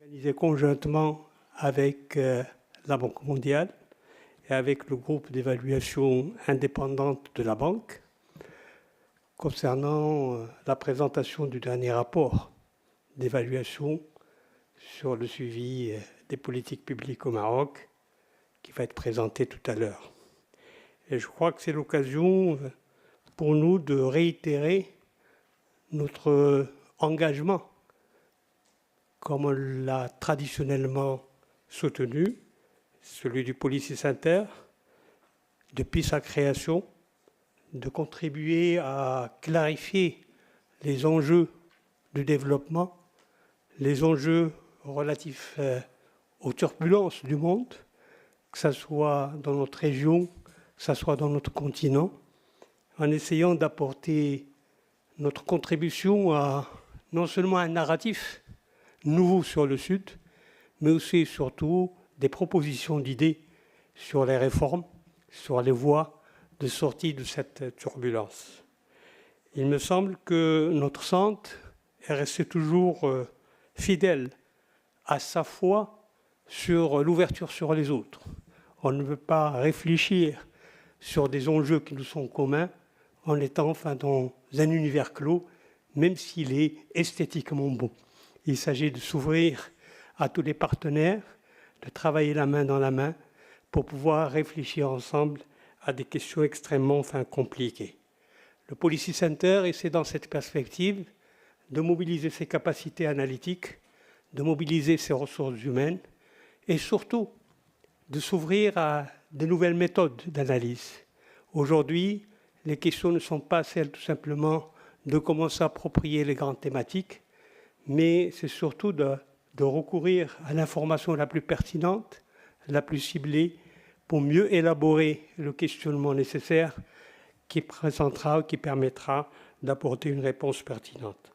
Organisé conjointement avec la Banque mondiale et avec le groupe d'évaluation indépendante de la Banque concernant la présentation du dernier rapport d'évaluation sur le suivi des politiques publiques au Maroc qui va être présenté tout à l'heure. Et je crois que c'est l'occasion pour nous de réitérer notre engagement comme on l'a traditionnellement soutenu, celui du Policy Center, depuis sa création, de contribuer à clarifier les enjeux du développement, les enjeux relatifs aux turbulences du monde, que ce soit dans notre région, que ce soit dans notre continent, en essayant d'apporter notre contribution à non seulement un narratif nouveau sur le Sud, mais aussi et surtout des propositions d'idées sur les réformes, sur les voies de sortie de cette turbulence. Il me semble que notre centre est resté toujours fidèle à sa foi sur l'ouverture sur les autres. On ne veut pas réfléchir sur des enjeux qui nous sont communs en étant dans un univers clos, même s'il est esthétiquement beau. Il s'agit de s'ouvrir à tous les partenaires, de travailler la main dans la main pour pouvoir réfléchir ensemble à des questions extrêmement compliquées. Le Policy Center essaie dans cette perspective de mobiliser ses capacités analytiques, de mobiliser ses ressources humaines et surtout de s'ouvrir à de nouvelles méthodes d'analyse. Aujourd'hui, les questions ne sont pas celles tout simplement de comment s'approprier les grandes thématiques, mais c'est surtout de recourir à l'information la plus pertinente, la plus ciblée, pour mieux élaborer le questionnement nécessaire qui présentera, qui permettra d'apporter une réponse pertinente.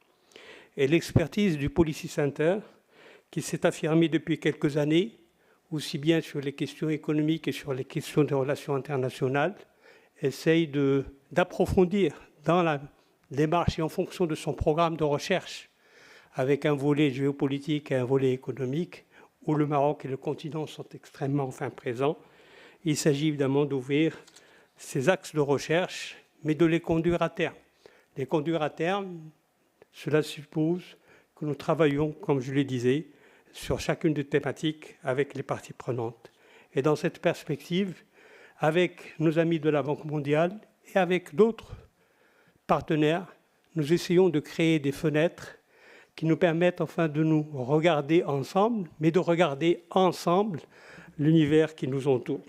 Et l'expertise du Policy Center, qui s'est affirmée depuis quelques années, aussi bien sur les questions économiques et sur les questions des relations internationales, essaye d'approfondir dans la démarche et en fonction de son programme de recherche, avec un volet géopolitique et un volet économique, où le Maroc et le continent sont extrêmement présents. Il s'agit évidemment d'ouvrir ces axes de recherche, mais de les conduire à terme. Les conduire à terme, cela suppose que nous travaillons, comme je le disais, sur chacune des thématiques avec les parties prenantes. Et dans cette perspective, avec nos amis de la Banque mondiale et avec d'autres partenaires, nous essayons de créer des fenêtres qui nous permettent de nous regarder ensemble, mais de regarder ensemble l'univers qui nous entoure.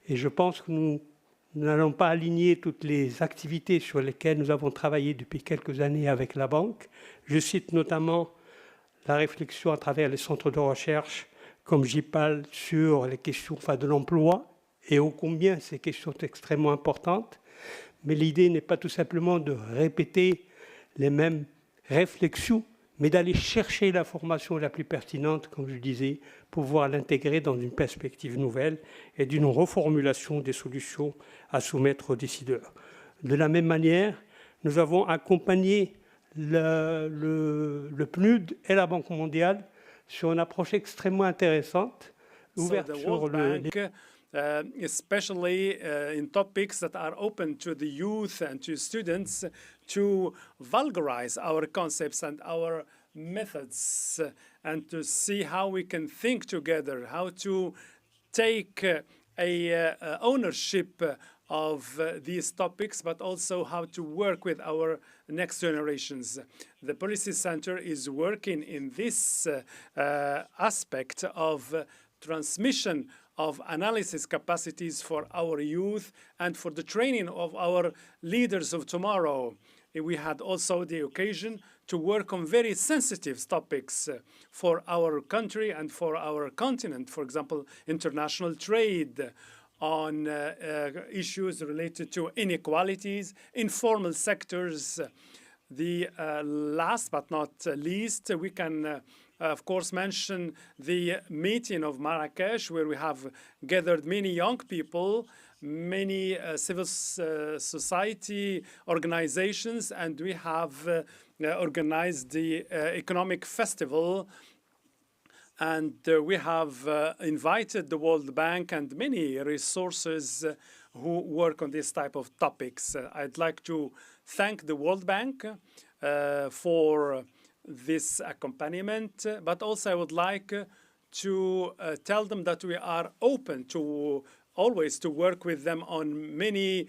Et je pense que nous n'allons pas aligner toutes les activités sur lesquelles nous avons travaillé depuis quelques années avec la Banque. Je cite notamment la réflexion à travers les centres de recherche, comme j'y parle, sur les questions de l'emploi, et ô combien ces questions sont extrêmement importantes. Mais l'idée n'est pas tout simplement de répéter les mêmes réflexions, mais d'aller chercher l'information la plus pertinente, comme je disais, pour pouvoir l'intégrer dans une perspective nouvelle et d'une reformulation des solutions à soumettre aux décideurs. De la même manière, nous avons accompagné le PNUD et la Banque mondiale sur une approche extrêmement intéressante, ouverte sur le... especially in topics that are open to the youth and to students, to vulgarize our concepts and our methods and to see how we can think together, how to take ownership of these topics, but also how to work with our next generations. The Policy Center is working in this aspect of transmission of analysis capacities for our youth and for the training of our leaders of tomorrow. We had also the occasion to work on very sensitive topics for our country and for our continent, for example, international trade, on issues related to inequalities, informal sectors. The last but not least, we can of course, mention the meeting of Marrakesh, where we have gathered many young people, many civil society organizations, and we have organized the economic festival And we have invited the World Bank and many resources who work on this type of topics. I'd like to thank the World Bank for this accompaniment, but also I would like to tell them that we are open to always to work with them on many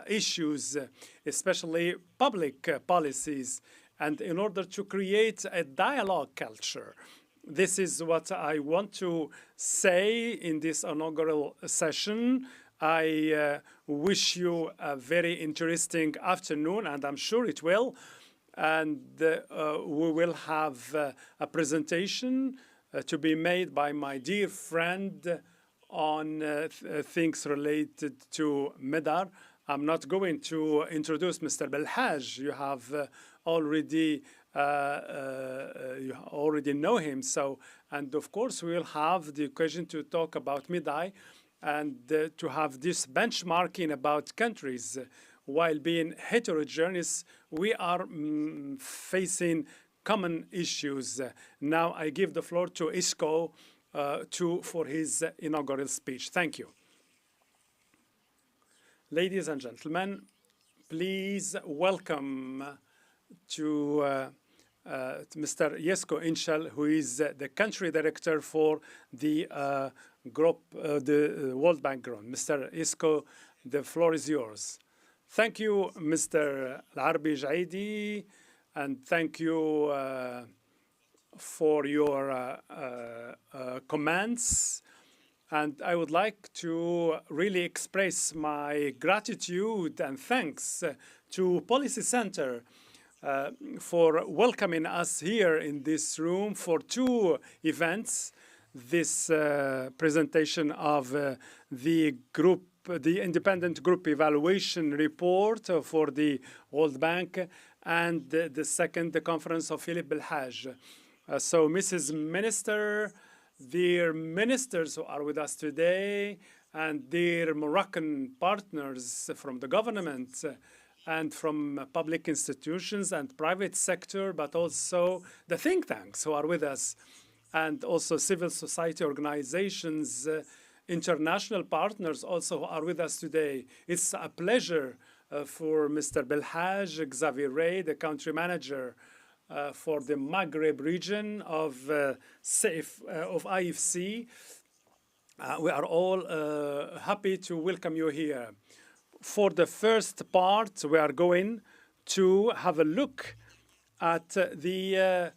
issues, especially public policies, and in order to create a dialogue culture. This is what I want to say in this inaugural session. I wish you a very interesting afternoon, and I'm sure it will. And we will have a presentation to be made by my dear friend on things related to MEDAR. I'm not going to introduce Mr. Belhaj. You have already know him. So, and of course, we will have the occasion to talk about MEDAI and to have this benchmarking about countries. While being heterogeneous, we are facing common issues. Now I give the floor to Isco for his inaugural speech. Thank you. Ladies and gentlemen, please welcome to Mr. Jesko Inchel, who is the country director for the group, the World Bank Group. Mr. Jesko, the floor is yours. Thank you, Mr. Al-Arbi Jaidi, and thank you for your comments. And I would like to really express my gratitude and thanks to Policy Center for welcoming us here in this room for two events. This presentation of the independent group evaluation report for the World Bank, and the second, the conference of Philippe Belhaj. So, Mrs. Minister, dear ministers who are with us today, and dear Moroccan partners from the government and from public institutions and private sector, but also the think tanks who are with us, and also civil society organizations, international partners also who are with us today. It's a pleasure for Mr. Belhaj, Xavier Ray, the country manager for the Maghreb region of IFC. We are all happy to welcome you here. For the first part, we are going to have a look at the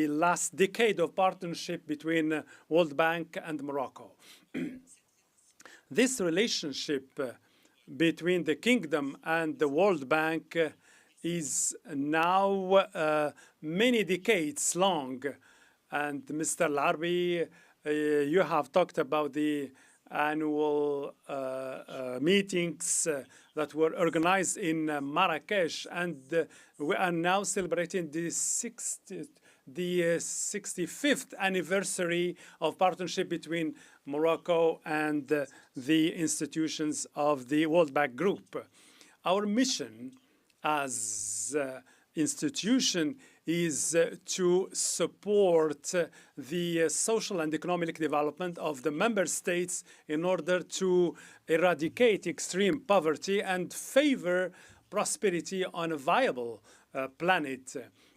last decade of partnership between World Bank and Morocco. This relationship between the Kingdom and the World Bank is now many decades long. And Mr. Al-Arbi, you have talked about the annual meetings that were organized in Marrakesh, and we are now celebrating the 65th anniversary of partnership between Morocco and the institutions of the World Bank Group. Our mission as institution is to support the social and economic development of the member states in order to eradicate extreme poverty and favor prosperity on a viable planet.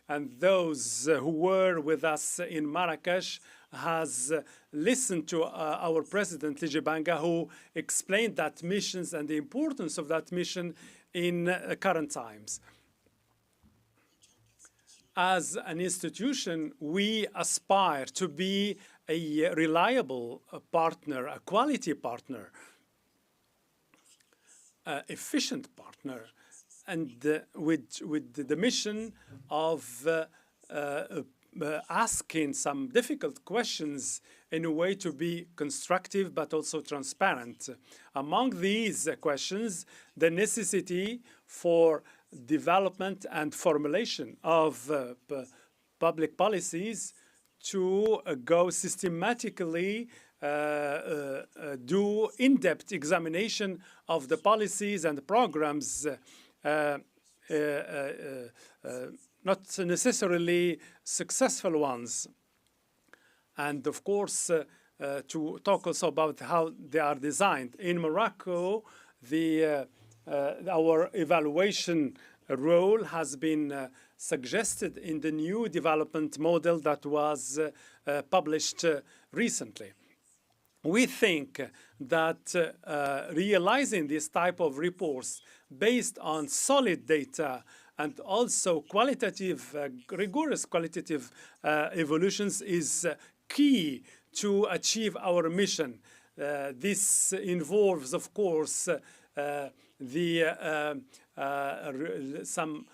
And those who were with us in Marrakesh has listened to our president, Liji Banga, who explained that missions and the importance of that mission in current times. As an institution, we aspire to be a reliable partner, a quality partner, efficient partner, and with the mission of asking some difficult questions in a way to be constructive but also transparent. Among these questions, the necessity for development and formulation of public policies to go systematically do in-depth examination of the policies and programs not necessarily successful ones. And of course, to talk also about how they are designed. In Morocco, our evaluation role has been suggested in the new development model that was published recently. We think that realizing this type of reports based on solid data and also qualitative, rigorous qualitative evolutions is key to achieve our mission. This involves, of course, some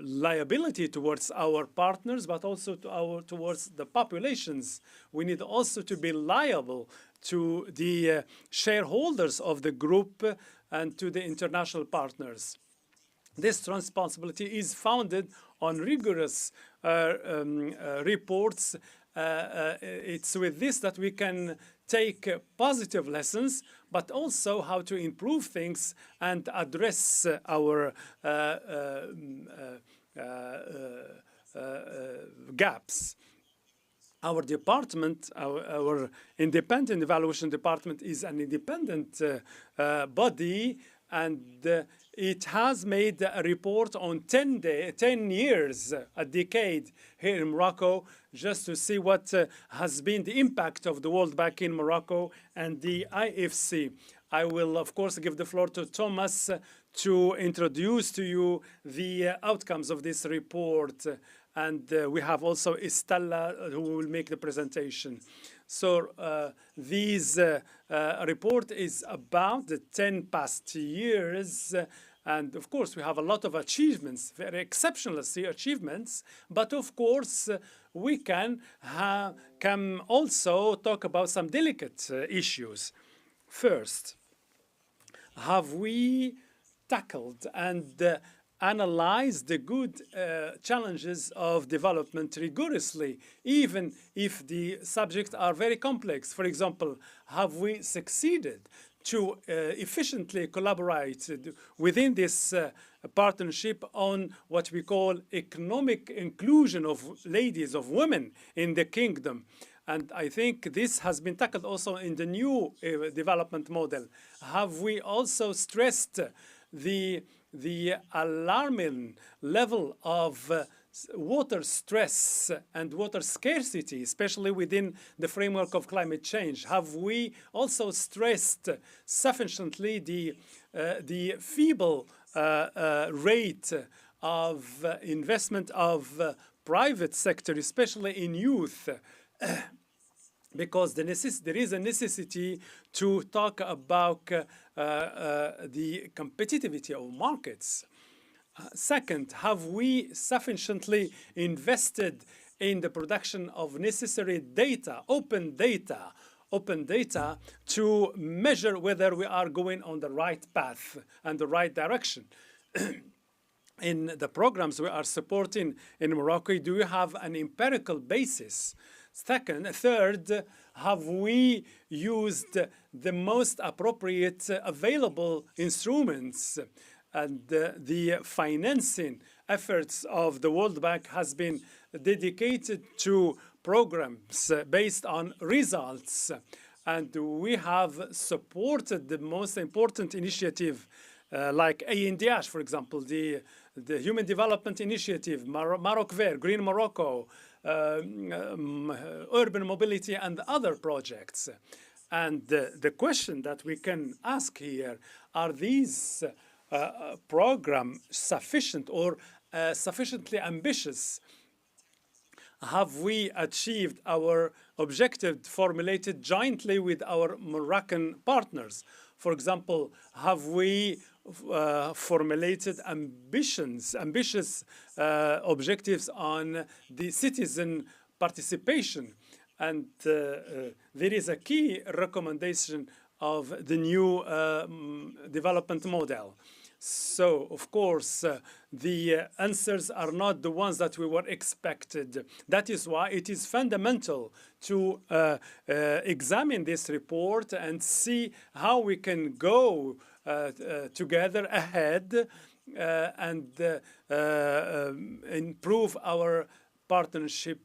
liability towards our partners, but also towards the populations. We need also to be liable to the shareholders of the group and to the international partners. This responsibility is founded on rigorous reports. It's with this that we can take positive lessons, but also how to improve things and address our gaps. Our department, our independent evaluation department, is an independent body, and it has made a report on 10 years, a decade here in Morocco, just to see what has been the impact of the World Bank in Morocco and the IFC. I will, of course, give the floor to Thomas to introduce to you the outcomes of this report. And we have also Estella who will make the presentation. So this report is about the 10 past years. And of course, we have a lot of achievements, very exceptional achievements. But of course, we can also talk about some delicate issues. First, have we tackled and analyze the good challenges of development rigorously, even if the subjects are very complex? For example, have we succeeded to efficiently collaborate within this partnership on what we call economic inclusion of ladies, of women in the kingdom? And I think this has been tackled also in the new development model. Have we also stressed the alarming level of water stress and water scarcity, especially within the framework of climate change? Have we also stressed sufficiently the feeble rate of investment of private sector, especially in youth? Because there is a necessity to talk about the competitivity of markets. Second, have we sufficiently invested in the production of necessary data, open data, to measure whether we are going on the right path and the right direction? In the programs we are supporting in Morocco, do we have an empirical basis? Third, have we used the most appropriate available instruments? And the financing efforts of the World Bank has been dedicated to programs based on results. And we have supported the most important initiative like ANDH, for example, the Human Development Initiative, Morocco Vert, Green Morocco, urban mobility, and other projects. And the question that we can ask here, are these programs sufficient or sufficiently ambitious? Have we achieved our objective formulated jointly with our Moroccan partners? For example, have we formulated ambitious objectives on the citizen participation? And there is a key recommendation of the new development model. So, of course, the answers are not the ones that we were expected. That is why it is fundamental to examine this report and see how we can go together ahead and improve our partnership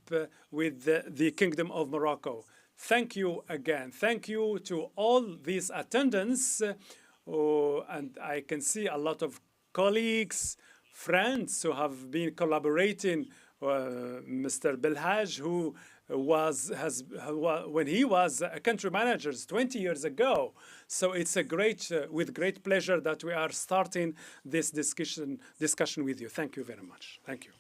with the Kingdom of Morocco. Thank you again. Thank you to all these attendants. And I can see a lot of colleagues, friends who have been collaborating. Mr. Belhaj, who when he was a country manager 20 years ago. So it's with great pleasure that we are starting this discussion with you. Thank you very much. Thank you.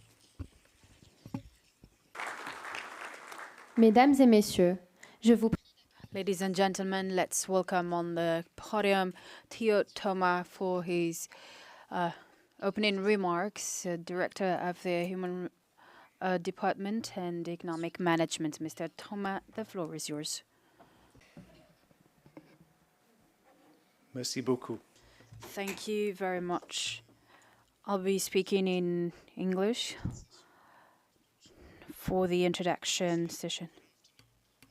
Mesdames et messieurs, je vous Ladies and gentlemen, let's welcome on the podium Theo Thomas for his opening remarks, Director of the Human Department and Economic Management. Mr. Thomas, the floor is yours. Merci beaucoup. Thank you very much. I'll be speaking in English for the introduction session.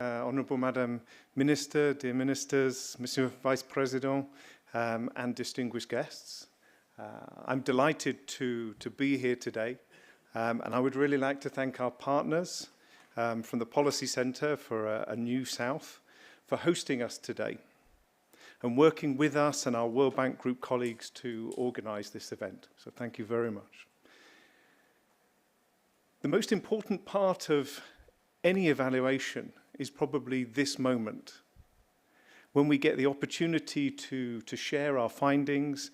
Honourable Madam Minister, dear Ministers, Monsieur Vice President, and distinguished guests, I'm delighted to be here today, and I would really like to thank our partners from the Policy Centre for a New South for hosting us today and working with us and our World Bank Group colleagues to organise this event. So thank you very much. The most important part of any evaluation is probably this moment, when we get the opportunity to share our findings,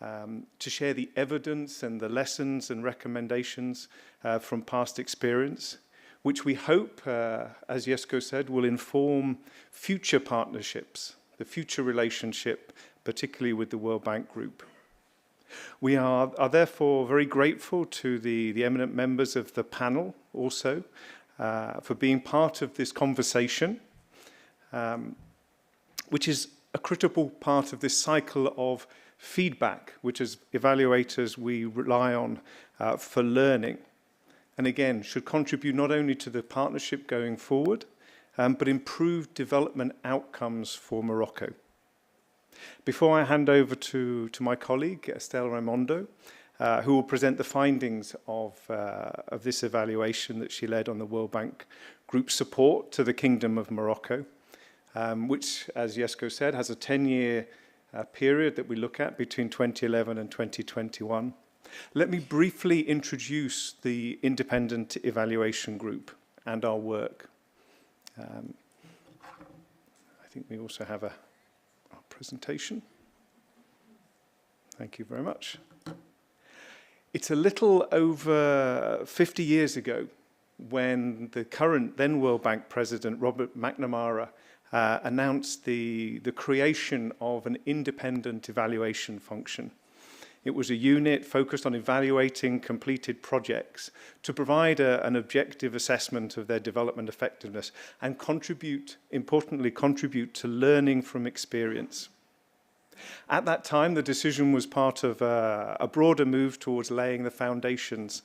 to share the evidence and the lessons and recommendations from past experience, which we hope, as Jesko said, will inform future partnerships, the future relationship, particularly with the World Bank Group. We are therefore very grateful to the eminent members of the panel also for being part of this conversation, which is a critical part of this cycle of feedback, which as evaluators we rely on for learning. And again, should contribute not only to the partnership going forward, but improved development outcomes for Morocco. Before I hand over to my colleague, Estelle Raimondo, who will present the findings of this evaluation that she led on the World Bank Group support to the Kingdom of Morocco, which, as Jesko said, has a 10-year period that we look at between 2011 and 2021. Let me briefly introduce the Independent Evaluation Group and our work. I think we also have our presentation. Thank you very much. It's a little over 50 years ago when the current then World Bank President, Robert McNamara, announced the creation of an independent evaluation function. It was a unit focused on evaluating completed projects to provide an objective assessment of their development effectiveness and importantly contribute to learning from experience. At that time, the decision was part of a broader move towards laying the foundations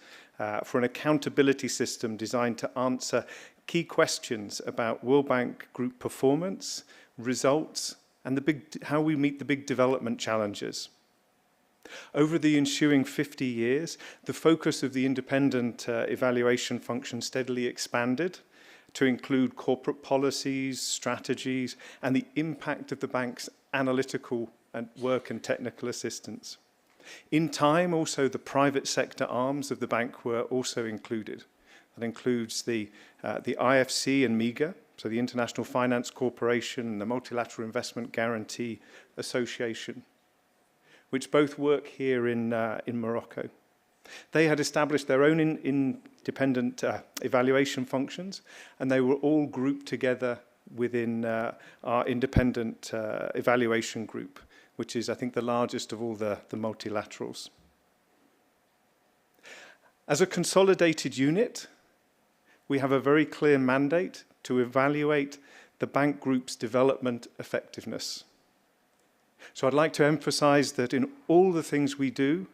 for an accountability system designed to answer key questions about World Bank Group performance, results, and how we meet the big development challenges. Over the ensuing 50 years, the focus of the independent evaluation function steadily expanded to include corporate policies, strategies, and the impact of the bank's analytical work and technical assistance. In time, also the private sector arms of the bank were also included. That includes the IFC and MIGA, so the International Finance Corporation and the Multilateral Investment Guarantee Association, which both work here in Morocco. They had established their own independent evaluation functions, and they were all grouped together within our independent evaluation group, which is, I think, the largest of all the multilaterals. As a consolidated unit, we have a very clear mandate to evaluate the bank group's development effectiveness. So I'd like to emphasize that in all the things we do,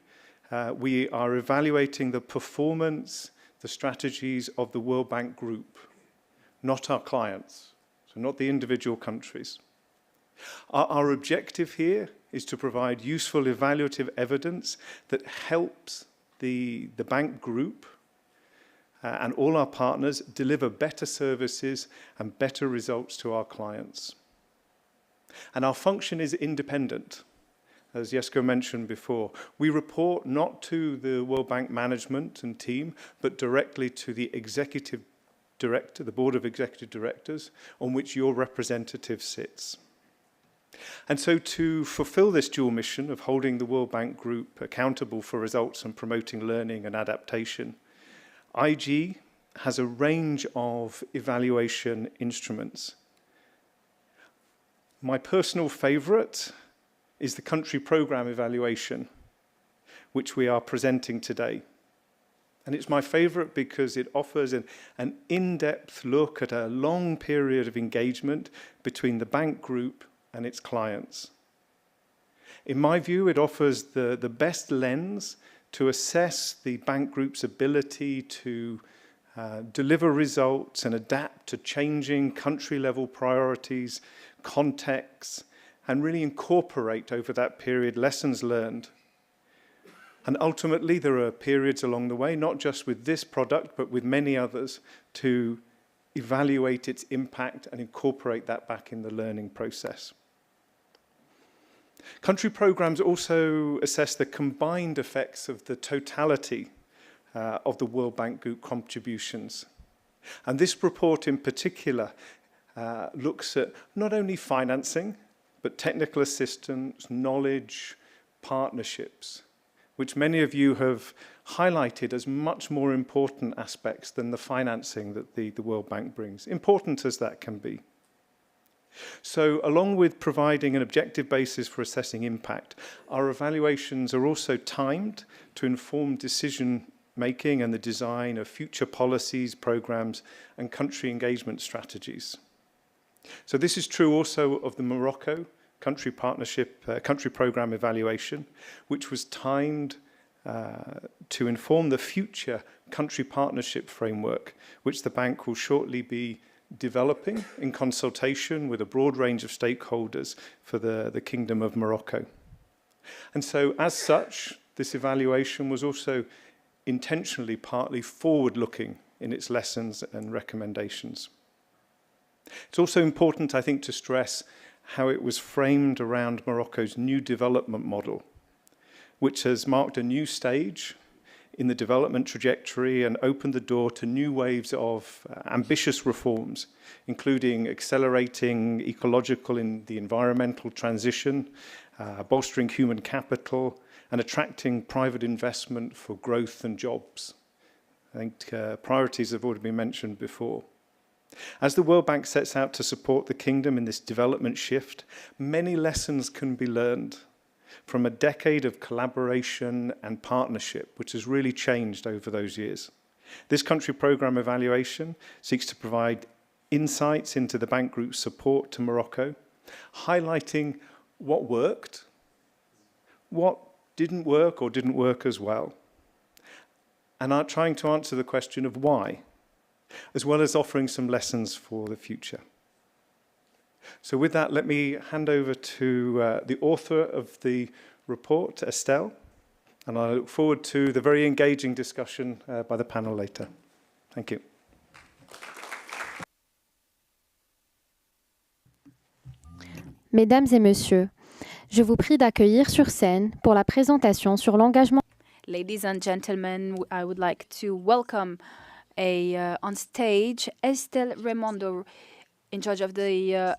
we are evaluating the performance, the strategies of the World Bank Group, not our clients, so not the individual countries. Our objective here is to provide useful evaluative evidence that helps the bank group and all our partners deliver better services and better results to our clients. And our function is independent. As Jesko mentioned before, we report not to the World Bank management and team, but directly to the executive director, the board of executive directors, on which your representative sits. And so to fulfill this dual mission of holding the World Bank Group accountable for results and promoting learning and adaptation, IG has a range of evaluation instruments. My personal favorite is the country program evaluation, which we are presenting today. And it's my favorite because it offers an in-depth look at a long period of engagement between the bank group and its clients. In my view, it offers the best lens to assess the bank group's ability to deliver results and adapt to changing country-level priorities, contexts, and really incorporate over that period lessons learned. And ultimately, there are periods along the way, not just with this product, but with many others, to evaluate its impact and incorporate that back in the learning process. Country programs also assess the combined effects of the totality of the World Bank Group contributions. And this report in particular looks at not only financing, but technical assistance, knowledge, partnerships, which many of you have highlighted as much more important aspects than the financing that the World Bank brings, important as that can be. So along with providing an objective basis for assessing impact, our evaluations are also timed to inform decision-making and the design of future policies, programs, and country engagement strategies. So this is true also of the Morocco country program evaluation, which was timed to inform the future country partnership framework, which the bank will shortly be developing in consultation with a broad range of stakeholders for the Kingdom of Morocco. And so, as such, this evaluation was also intentionally partly forward-looking in its lessons and recommendations. It's also important, I think, to stress how it was framed around Morocco's new development model, which has marked a new stage in the development trajectory and opened the door to new waves of ambitious reforms, including accelerating ecological and the environmental transition, bolstering human capital, and attracting private investment for growth and jobs. I think priorities have already been mentioned before. As the World Bank sets out to support the Kingdom in this development shift, many lessons can be learned from a decade of collaboration and partnership, which has really changed over those years. This country program evaluation seeks to provide insights into the bank group's support to Morocco, highlighting what worked, what didn't work or didn't work as well, and are trying to answer the question of why, as well as offering some lessons for the future. So with that, let me hand over to the author of the report, Estelle, and I look forward to the very engaging discussion by the panel later. Thank you. Mesdames et messieurs, je vous prie d'accueillir sur scène pour la présentation sur l'engagement. Ladies and gentlemen, I would like to welcome on stage Estelle Raimondo, in charge of the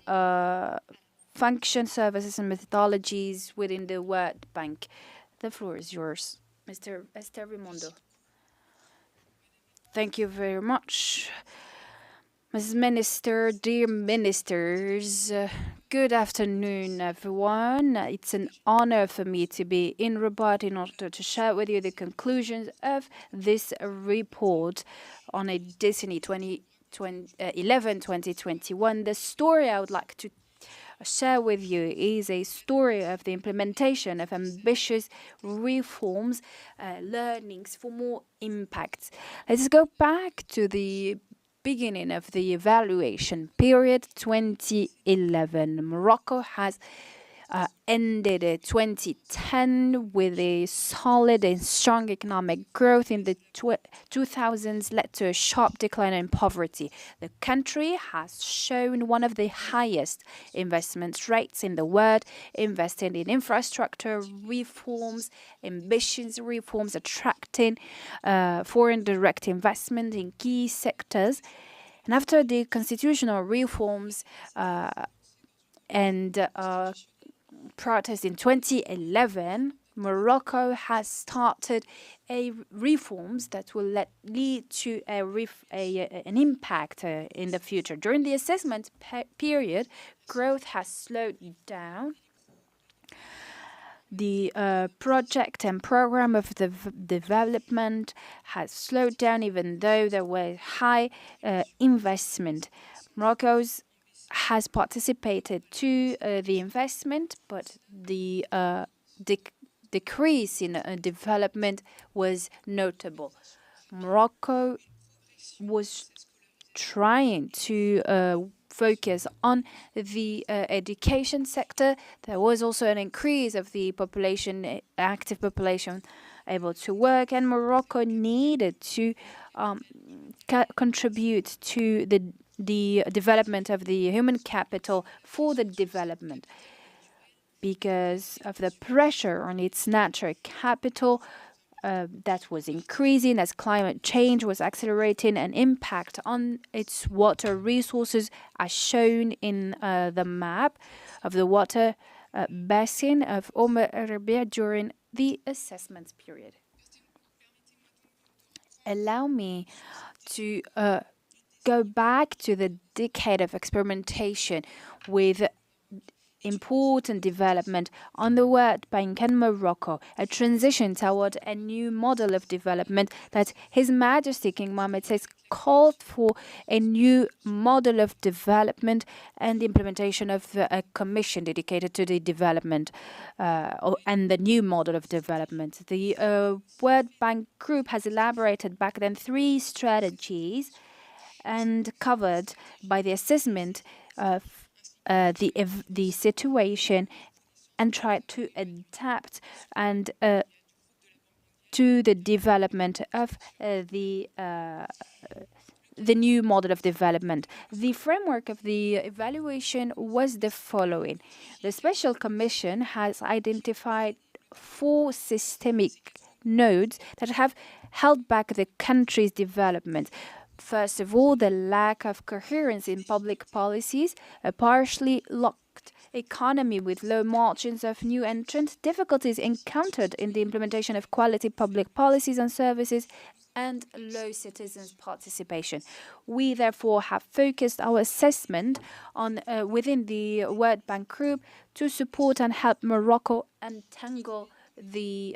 function, services and methodologies within the World Bank. The floor is yours, Mr. Estelle Raimondo. Thank you very much. Mrs. Minister, dear ministers, good afternoon, everyone. It's an honor for me to be in Rabat in order to share with you the conclusions of this report on a Disney 2011-2021. The story I would like to share with you is a story of the implementation of ambitious reforms, learnings for more impact. Let's go back to the beginning of the evaluation period 2011. Morocco has ended 2010 with a solid and strong economic growth. In the 2000s led to a sharp decline in poverty. The country has shown one of the highest investment rates in the world, investing in infrastructure reforms, ambitious reforms, attracting foreign direct investment in key sectors. And after the constitutional reforms and protest in 2011, Morocco has started reforms that will lead to an impact in the future. During the assessment period, growth has slowed down. The project and program of the development has slowed down, even though there was high investment. Morocco has participated to the investment, but the decrease in development was notable. Morocco was trying to focus on the education sector. There was also an increase of the population, active population, able to work, and Morocco needed to contribute to the development of the human capital for the development. Because of the pressure on its natural capital that was increasing as climate change was accelerating, an impact on its water resources as shown in the map of the water basin of Rabi'a during the assessment period. Allow me to go back to the decade of experimentation with important development on the World Bank and Morocco, a transition toward a new model of development that His Majesty King Mohammed VI called for, a new model of development and the implementation of a commission dedicated to the development and the new model of development. The World Bank Group has elaborated back then 3 strategies and covered by the assessment of the situation and try to adapt and to the development of the new model of development. The framework of the evaluation was the following. The Special Commission has identified 4 systemic nodes that have held back the country's development. First of all, the lack of coherence in public policies, a partially locked economy with low margins of new entrants, difficulties encountered in the implementation of quality public policies and services, and low citizens' participation. We therefore have focused our assessment on within the World Bank Group to support and help Morocco untangle the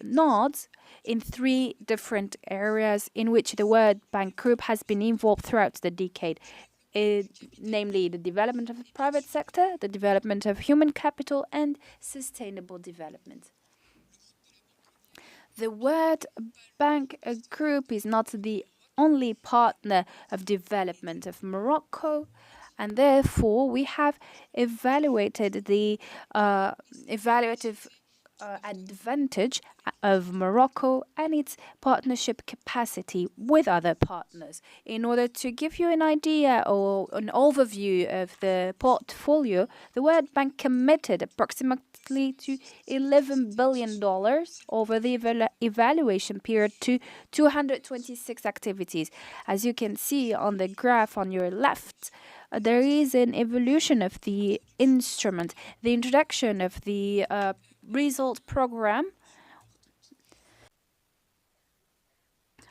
nodes in 3 different areas in which the World Bank Group has been involved throughout the decade, namely the development of the private sector, the development of human capital, and sustainable development. The World Bank Group is not the only partner of development of Morocco, and therefore we have evaluated the evaluative advantage of Morocco and its partnership capacity with other partners. In order to give you an idea or an overview of the portfolio, the World Bank committed approximately to $11 billion over the evaluation period to 226 activities. As you can see on the graph on your left, there is an evolution of the instrument. The introduction of the result program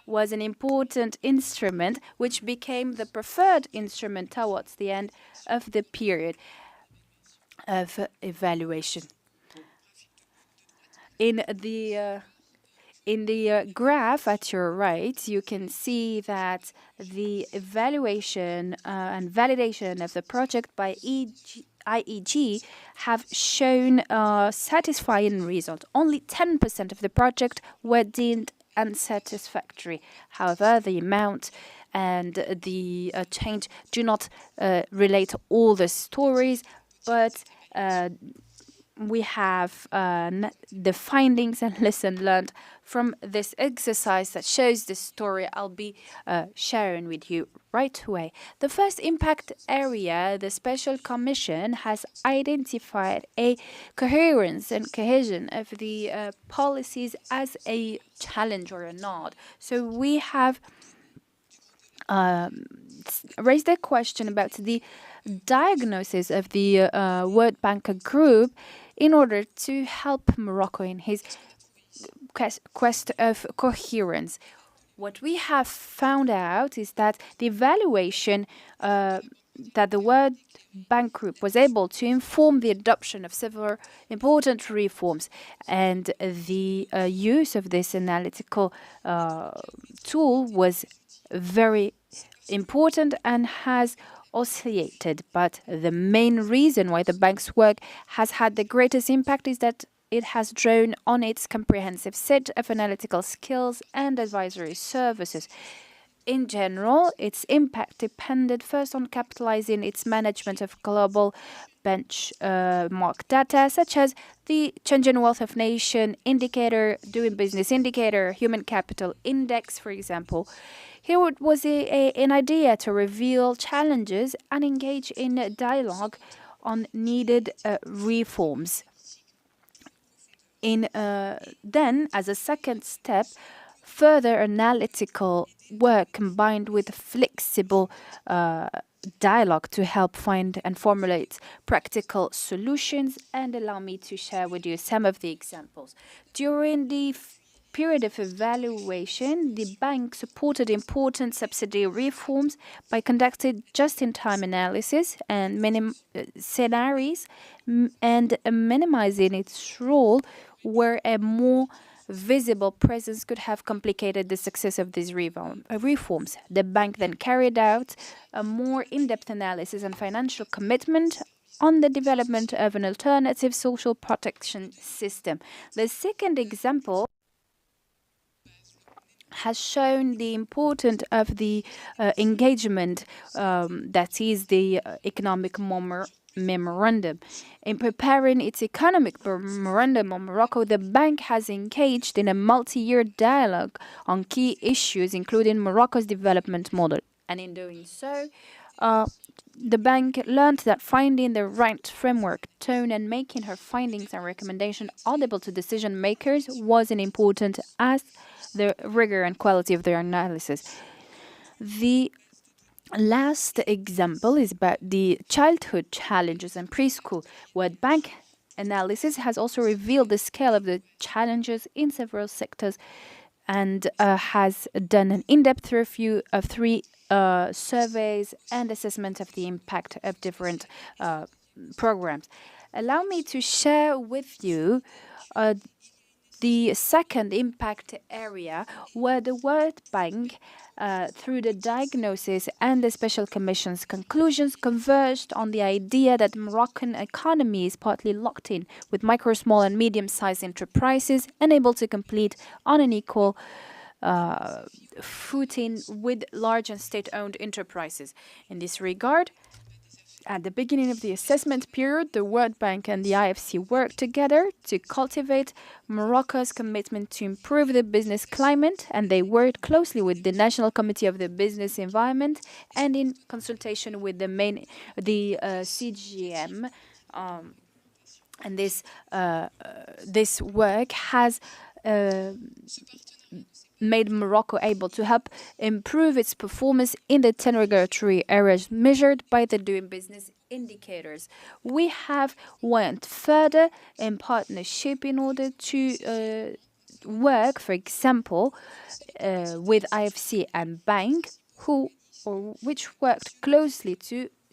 was an important instrument which became the preferred instrument towards the end of the period of evaluation. In the graph at your right, you can see that the evaluation and validation of the project by IEG have shown satisfying results. Only 10% of the project were deemed unsatisfactory. However, the amount and the change do not relate all the stories, but we have the findings and lesson learned from this exercise that shows the story I'll be sharing with you right away. The first impact area, the Special Commission has identified a coherence and cohesion of the policies as a challenge or a nod. So we have raised a question about the diagnosis of the World Bank Group in order to help Morocco in his quest of coherence. What we have found out is that the evaluation that the World Bank Group was able to inform the adoption of several important reforms, and the use of this analytical tool was very important and has oscillated. But the main reason why the bank's work has had the greatest impact is that it has drawn on its comprehensive set of analytical skills and advisory services. In general, its impact depended first on capitalizing its management of global benchmark data, such as the Changing Wealth of Nation indicator, Doing Business indicator, Human Capital Index, for example. Here it was an idea to reveal challenges and engage in a dialogue on needed reforms. Then, as a second step, further analytical work combined with flexible dialogue to help find and formulate practical solutions. And allow me to share with you some of the examples. During the period of evaluation, the bank supported important subsidy reforms by conducting just-in-time analysis and scenarios and minimizing its role where a more visible presence could have complicated the success of these reforms. The bank then carried out a more in-depth analysis and financial commitment on the development of an alternative social protection system. The second example has shown the importance of the engagement that is the economic memorandum. In preparing its economic memorandum on Morocco, the bank has engaged in a multi-year dialogue on key issues, including Morocco's development model. And in doing so, the bank learned that finding the right framework, tone, and making her findings and recommendations audible to decision makers was an important as the rigor and quality of their analysis. The last example is about the childhood challenges and preschool. World Bank analysis has also revealed the scale of the challenges in several sectors and has done an in-depth review of 3 surveys and assessment of the impact of different programs. Allow me to share with you the second impact area, where the World Bank, through the diagnosis and the Special Commission's conclusions, converged on the idea that the Moroccan economy is partly locked in with micro, small, and medium-sized enterprises, unable to compete on an equal footing with large and state-owned enterprises. In this regard, at the beginning of the assessment period, the World Bank and the IFC worked together to cultivate Morocco's commitment to improve the business climate, and they worked closely with the National Committee of the Business Environment and in consultation with the CGM. And this work has made Morocco able to help improve its performance in the 10 regulatory areas measured by the Doing Business indicators. We have went further in partnership in order to work, for example, with IFC and bank, which worked closely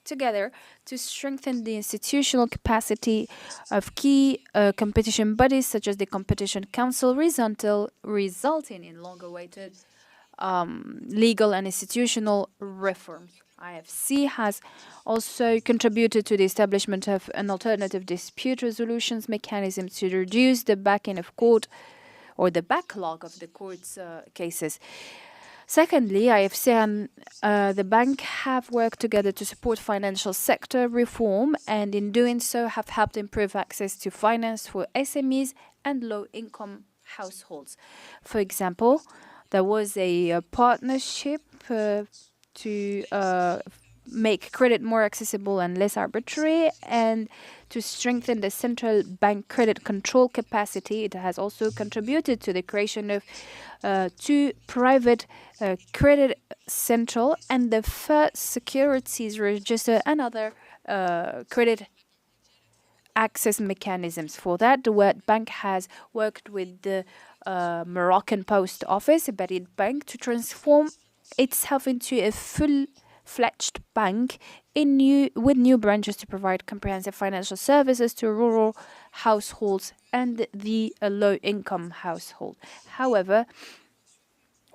together to strengthen the institutional capacity of key competition bodies such as the Competition Council, resulting in long-awaited legal and institutional reforms. IFC has also contributed to the establishment of an alternative dispute resolutions mechanism to reduce the backing of court or the backlog of the court's cases. Secondly, IFC and the bank have worked together to support financial sector reform, and in doing so have helped improve access to finance for SMEs and low-income households. For example, there was a partnership to make credit more accessible and less arbitrary, and to strengthen the central bank credit control capacity. It has also contributed to the creation of two private credit central and the first securities register and other credit access mechanisms. For that, the World Bank has worked with the Moroccan Post Office, a Berid bank, to transform itself into a full-fledged bank with new branches to provide comprehensive financial services to rural households and the low-income household. However,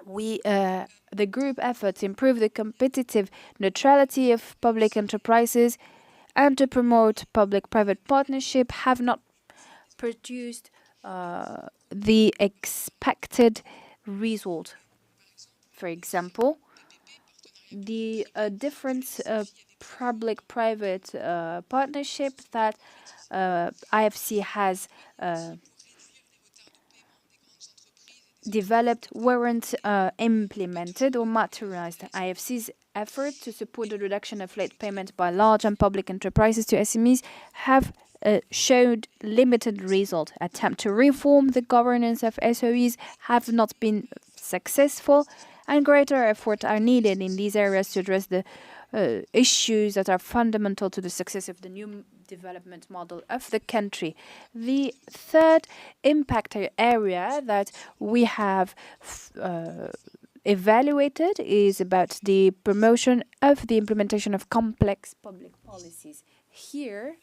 the group efforts to improve the competitive neutrality of public enterprises and to promote public-private partnership have not produced the expected result. For example, the different public-private partnership that IFC has developed weren't implemented or materialized. IFC's effort to support the reduction of late payment by large and public enterprises to SMEs have showed limited result. Attempts to reform the governance of SOEs have not been successful, and greater efforts are needed in these areas to address the issues that are fundamental to the success of the new development model of the country. The third impact area that we have evaluated is about the promotion of the implementation of complex public policies. Here,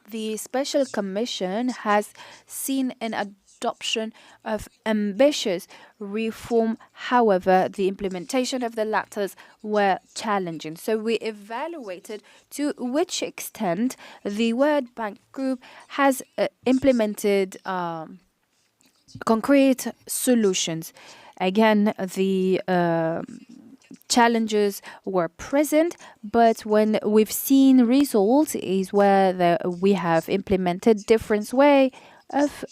the Special Commission has seen an adoption of ambitious reform. However, the implementation of the latter were challenging. So we evaluated to which extent the World Bank Group has implemented concrete solutions. Again, the challenges were present, but when we've seen results is where we have implemented different way of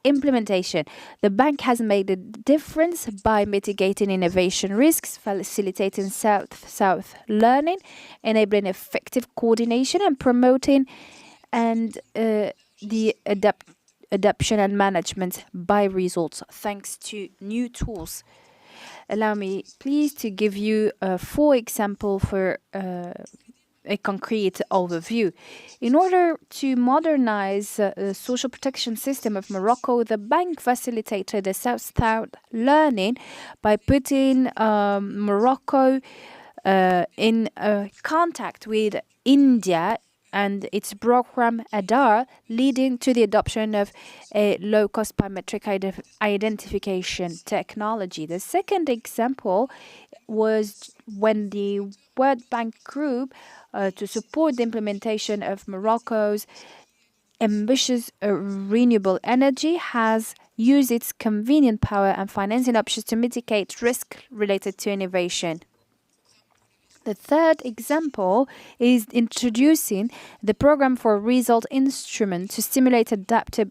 implementation. The bank has made a difference by mitigating innovation risks, facilitating south-south learning, enabling effective coordination, and promoting the adoption and management by results thanks to new tools. Allow me, please, to give you 4 examples for a concrete overview. In order to modernize the social protection system of Morocco, the bank facilitated a south-south learning by putting Morocco in contact with India and its program ADAR, leading to the adoption of a low-cost biometric identification technology. The second example was when the World Bank Group, to support the implementation of Morocco's ambitious renewable energy, has used its convenient power and financing options to mitigate risk related to innovation. The third example is introducing the program for result instrument to stimulate adaptive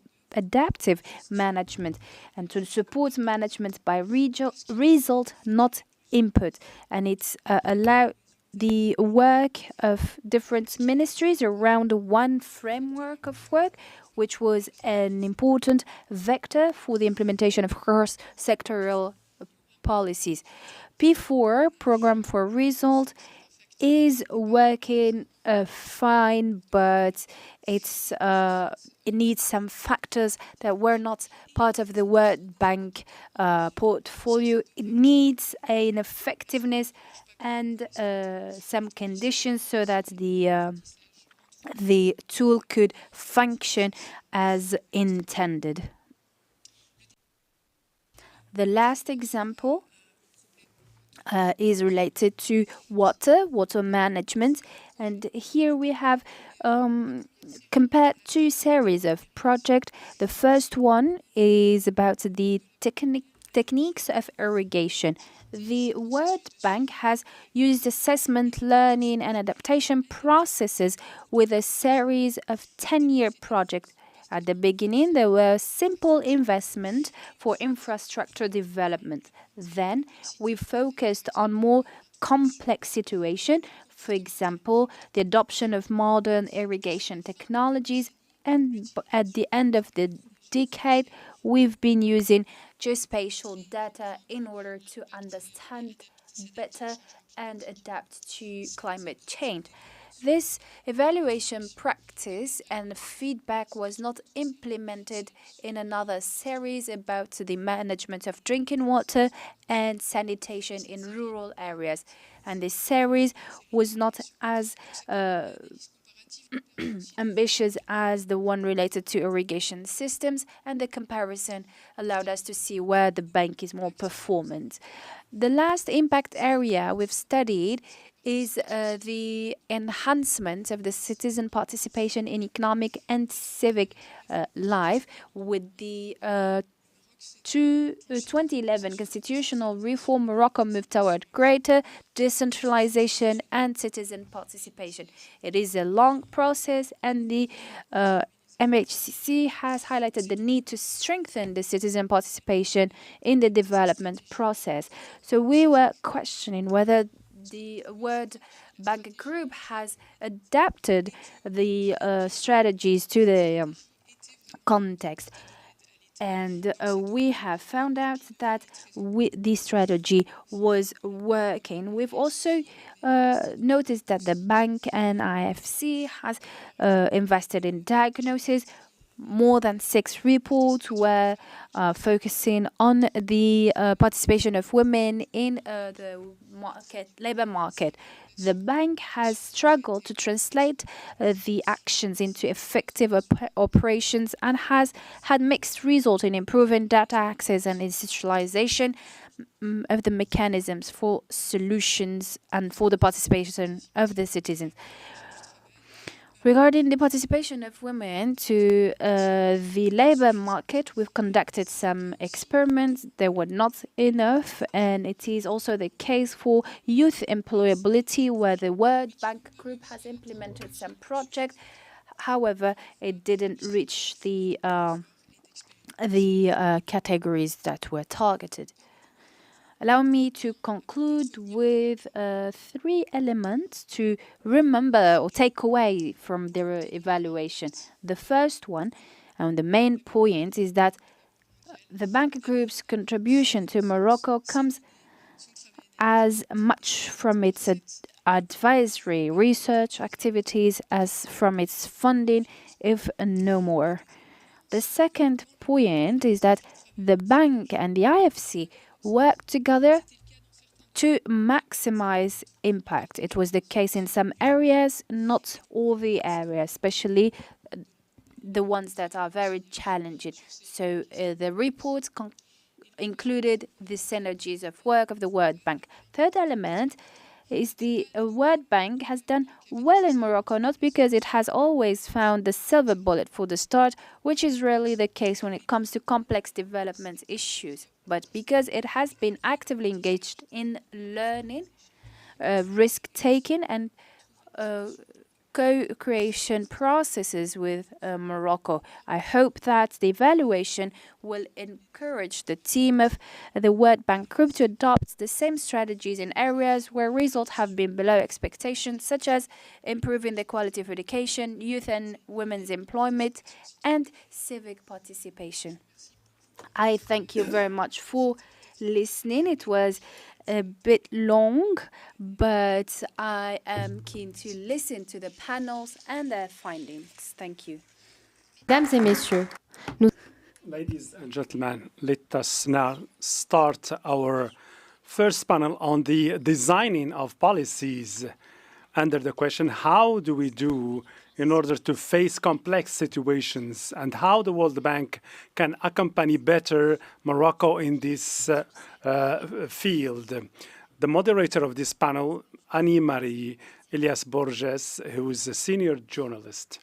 management and to support management by result, not input. And it's allow the work of different ministries around one framework of work, which was an important vector for the implementation of cross-sectorial policies. P4, Program for Result, is working fine, but it needs some factors that were not part of the World Bank portfolio. It needs an effectiveness and some conditions so that the tool could function as intended. The last example is related to water management, And here we have compared two series of projects. The first one is about the techniques of irrigation. The World Bank has used assessment, learning, and adaptation processes with a series of 10-year projects. At the beginning, there were simple investment for infrastructure development. Then we focused on more complex situations, for example, the adoption of modern irrigation technologies. And at the end of the decade, we've been using geospatial data in order to understand better and adapt to climate change. This evaluation practice and feedback was not implemented in another series about the management of drinking water and sanitation in rural areas. And this series was not as ambitious as the one related to irrigation systems, and the comparison allowed us to see where the bank is more performant. The last impact area we've studied is the enhancement of the citizen participation in economic and civic life with the 2011 constitutional reform. Morocco moved toward greater decentralization and citizen participation. It is a long process, and the MHCC has highlighted the need to strengthen the citizen participation in the development process. So we were questioning whether the World Bank Group has adapted the strategies to the context. And we have found out that this strategy was working. We've also noticed that the bank and IFC has invested in diagnosis. More than 6 reports were focusing on the participation of women in the labor market. The bank has struggled to translate the actions into effective operations and has had mixed results in improving data access and institutionalization of the mechanisms for solutions and for the participation of the citizens. Regarding the participation of women to the labor market, we've conducted some experiments. They were not enough, and it is also the case for youth employability, where the World Bank Group has implemented some projects. However, it didn't reach the categories that were targeted. Allow me to conclude with 3 elements to remember or take away from their evaluation. The first one, and the main point, is that the bank group's contribution to Morocco comes as much from its advisory research activities as from its funding, if no more. The second point is that the bank and the IFC work together to maximize impact. It was the case in some areas, not all the areas, especially the ones that are very challenging. So the report included the synergies of work of the World Bank. Third element is the World Bank has done well in Morocco, not because it has always found the silver bullet for the start, which is rarely the case when it comes to complex development issues, but because it has been actively engaged in learning, risk-taking, and co-creation processes with Morocco. I hope that the evaluation will encourage the team of the World Bank Group to adopt the same strategies in areas where results have been below expectations, such as improving the quality of education, youth and women's employment, and civic participation. I thank you very much for listening. It was a bit long, but I am keen to listen to the panels and their findings. Thank you. Mesdames et messieurs, Ladies and gentlemen, let us now start our first panel on the designing of policies under the question, how do we do in order to face complex situations, and how the World Bank can accompany better Morocco in this field. the moderator of this panel, Annie Marie Elias Borges, who is a senior journalist.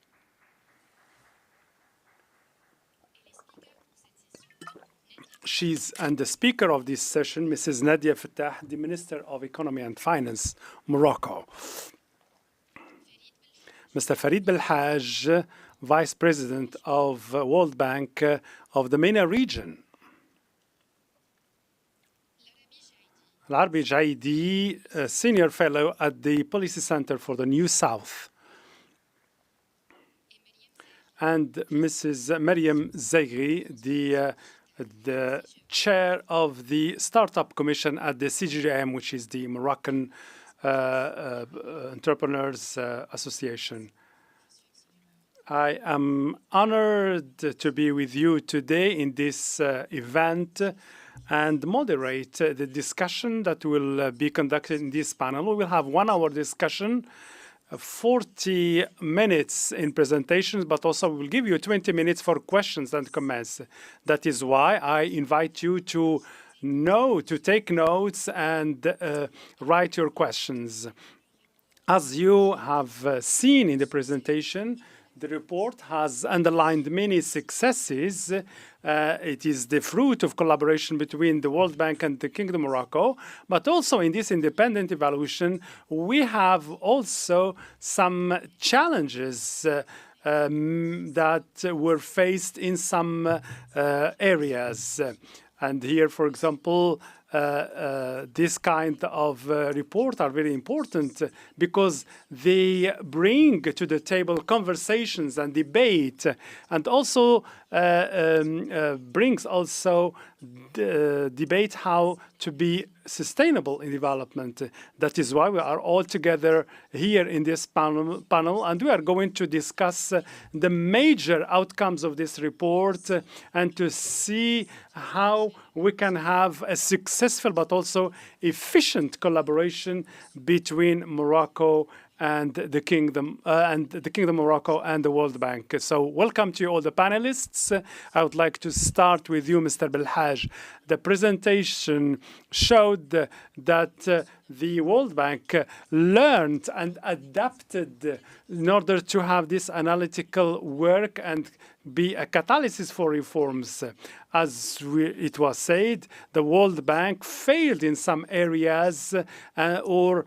And the speaker of this session, Mrs. Nadia Fattah, the Minister of Economy and Finance, Morocco. Mr. Farid Belhaj, Vice President of World Bank of the MENA region. Al-Arbi Jaidi, Senior Fellow at the Policy Center for the New South. And Mrs. Mariam Zaigri, the chair of the Startup Commission at the CGM, which is the Moroccan Entrepreneurs Association. I am honored to be with you today in this event and moderate the discussion that will be conducted in this panel. We will have 1 hour discussion, 40 minutes in presentations, but also we will give you 20 minutes for questions and comments. That is why I invite you to take notes and write your questions. As you have seen in the presentation, the report has underlined many successes. It is the fruit of collaboration between the World Bank and the Kingdom of Morocco. But also in this independent evaluation, we have also some challenges that were faced in some areas. And here, for example, this kind of report are very important because they bring to the table conversations and debate, and also brings also debate how to be sustainable in development. That is why we are all together here in this panel, and we are going to discuss the major outcomes of this report and to see how we can have a successful but also efficient collaboration between Morocco and the Kingdom of Morocco and the World Bank. So welcome to all the panelists. I would like to start with you, Mr. Belhaj. The presentation showed that the World Bank learned and adapted in order to have this analytical work and be a catalyst for reforms. As it was said, the World Bank failed in some areas or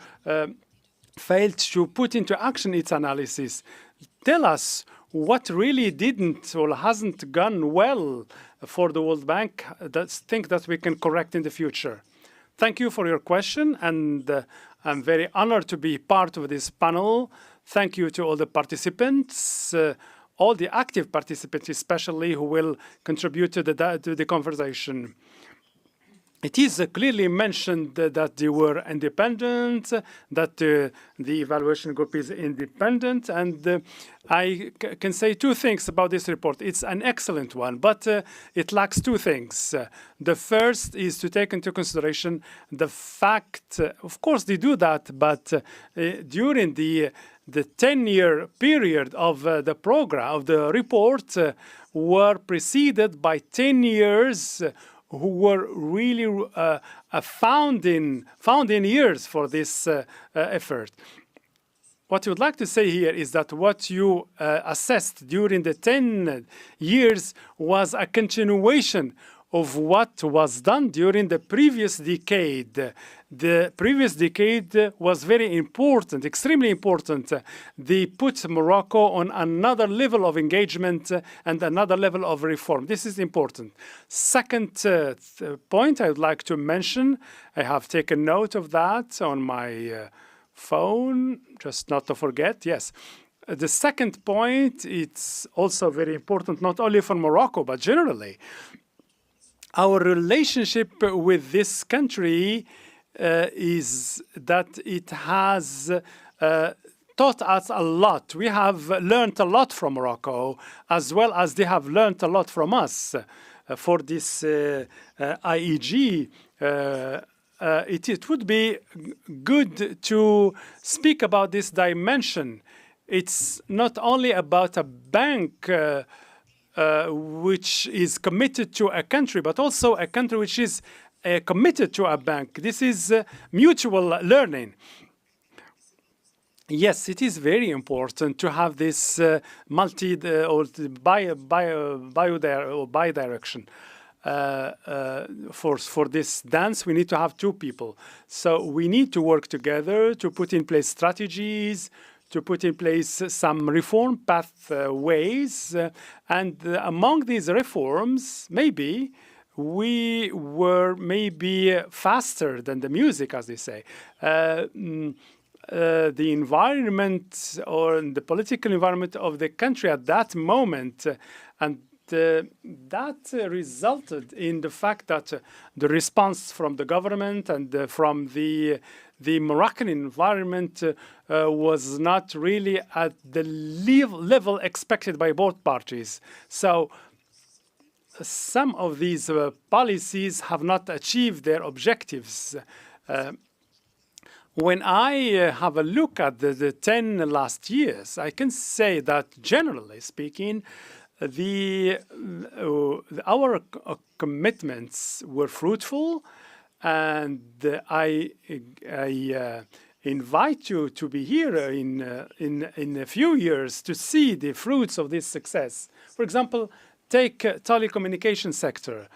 failed to put into action its analysis. Tell us what really didn't or hasn't gone well for the World Bank that think that we can correct in the future. Thank you for your question, and I'm very honored to be part of this panel. Thank you to all the participants, all the active participants especially, who will contribute to the conversation. It is clearly mentioned that they were independent, that the evaluation group is independent, and I can say 2 things about this report. It's an excellent one, but it lacks 2 things. The first is to take into consideration the fact, of course they do that, but during the 10-year period of the program, of the report, were preceded by 10 years who were really founding years for this effort. What I would like to say here is that what you assessed during the 10 years was a continuation of what was done during the previous decade. The previous decade was very important, extremely important. They put Morocco on another level of engagement and another level of reform. This is important. Second point I would like to mention, I have taken note of that on my phone, just not to forget, yes. The second point, it's also very important, not only for Morocco, but generally. Our relationship with this country is that it has taught us a lot. We have learned a lot from Morocco, as well as they have learned a lot from us. For this IEG, it would be good to speak about this dimension. It's not only about a bank which is committed to a country, but also a country which is committed to a bank. This is mutual learning. Yes, it is very important to have this bi-direction. For this dance, we need to have two people. So we need to work together to put in place strategies, to put in place some reform pathways. And among these reforms, maybe we were faster than the music, as they say. The environment or the political environment of the country at that moment, and that resulted in the fact that the response from the government and from the Moroccan environment was not really at the level expected by both parties. So some of these policies have not achieved their objectives. When I have a look at the 10 last years, I can say that generally speaking, our commitments were fruitful, and I invite you to be here in a few years to see the fruits of this success. For example, take telecommunication sector.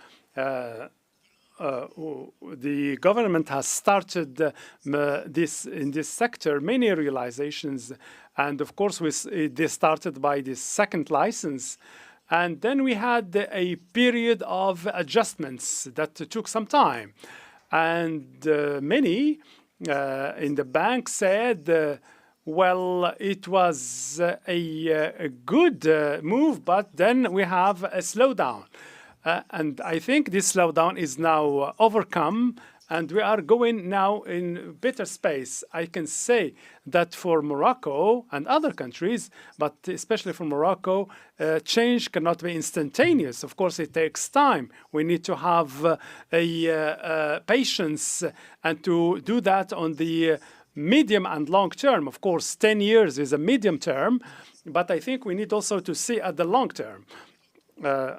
The government has started in this sector many realizations, and of course they started by the second license, and then we had a period of adjustments that took some time, and many in the bank said, well, it was a good move, but then we have a slowdown. And I think this slowdown is now overcome, and we are going now in better space. I can say that for Morocco and other countries, but especially for Morocco, change cannot be instantaneous. Of course, it takes time. We need to have patience and to do that on the medium and long term. Of course, 10 years is a medium term, but I think we need also to see at the long term.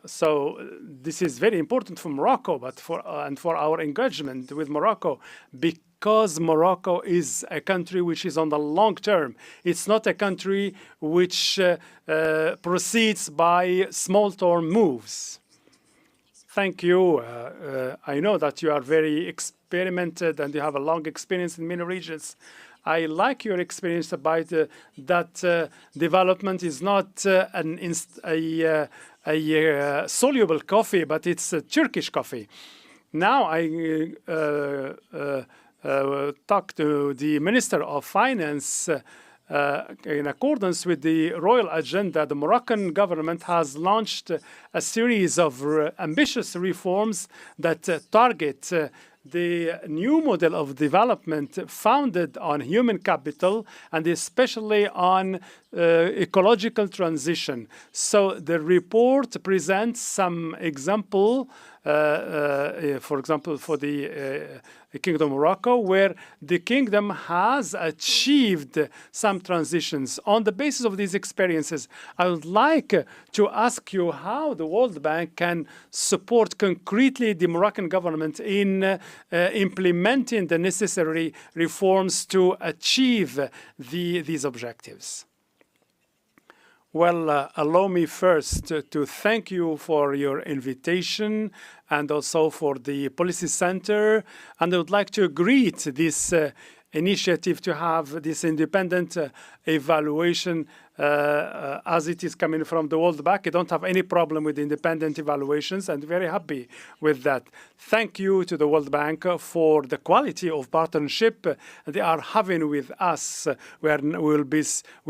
So this is very important for Morocco, but for our engagement with Morocco, because Morocco is a country which is on the long term. It's not a country which proceeds by small-term moves. Thank you. I know that you are very experimented and you have a long experience in many regions. I like your experience about that development is not a soluble coffee, but it's a Turkish coffee. Now I talked to the Minister of Finance. In accordance with the royal agenda, the Moroccan government has launched a series of ambitious reforms that target the new model of development founded on human capital and especially on ecological transition. So the report presents some example, for example, for the Kingdom of Morocco, where the kingdom has achieved some transitions. On the basis of these experiences, I would like to ask you how the World Bank can support concretely the Moroccan government in implementing the necessary reforms to achieve these objectives. Well, allow me first to thank you for your invitation and also for the Policy Center. And I would like to greet this initiative to have this independent evaluation as it is coming from the World Bank. I don't have any problem with independent evaluations and very happy with that. Thank you to the World Bank for the quality of partnership they are having with us. We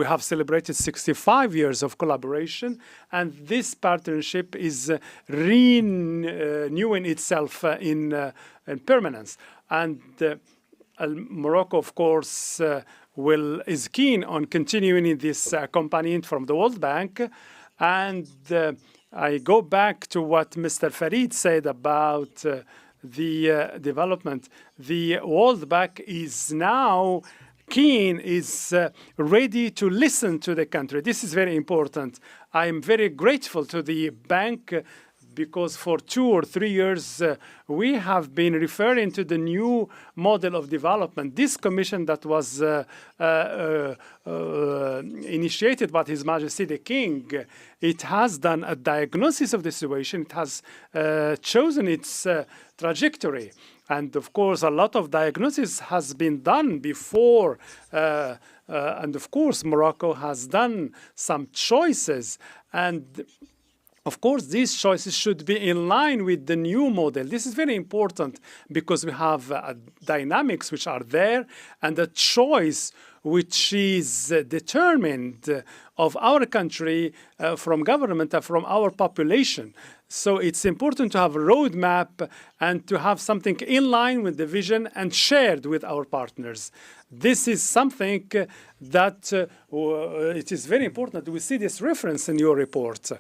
have celebrated 65 years of collaboration, and this partnership is renewing itself in permanence. And Morocco, of course, is keen on continuing in this accompanying from the World Bank. And I go back to what Mr. Farid said about the development. The World Bank is now keen, is ready to listen to the country. This is very important. I'm very grateful to the bank because for 2 or 3 years we have been referring to the new model of development. This commission that was initiated by His Majesty the King, it has done a diagnosis of the situation. It has chosen its trajectory. And of course, a lot of diagnosis has been done before. And of course, Morocco has done some choices. And of course, these choices should be in line with the new model. This is very important because we have dynamics which are there and a choice which is determined of our country from government and from our population. So it's important to have a roadmap and to have something in line with the vision and shared with our partners. This is something that it is very important. We see this reference in your report.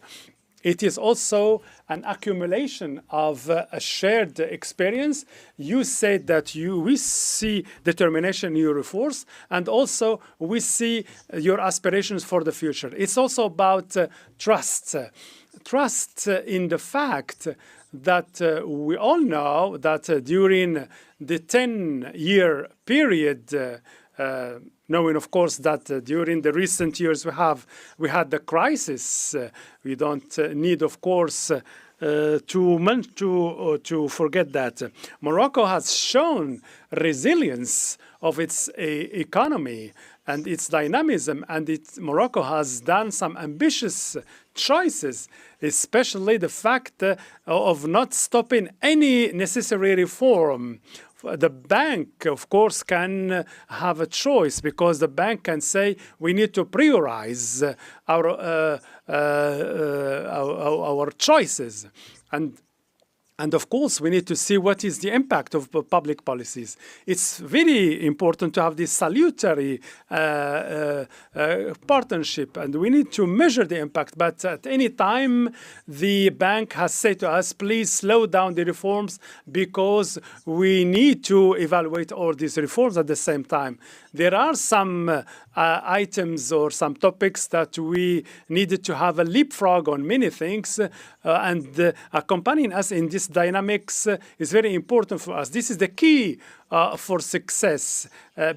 It is also an accumulation of a shared experience. You said that we see determination in your reforms, and also we see your aspirations for the future. It's also about trust. Trust in the fact that we all know that during the 10-year period, knowing, of course, that during the recent years we had the crisis. We don't need, of course, to forget that. Morocco has shown resilience of its economy and its dynamism, and Morocco has done some ambitious choices, especially the fact of not stopping any necessary reform. The bank, of course, can have a choice because the bank can say we need to prioritize our choices. And of course, we need to see what is the impact of public policies. It's very important to have this salutary partnership, and we need to measure the impact. But at any time, the bank has said to us, please slow down the reforms because we need to evaluate all these reforms at the same time. There are some items or some topics that we needed to have a leapfrog on many things, and accompanying us in this dynamics is very important for us. This is the key for success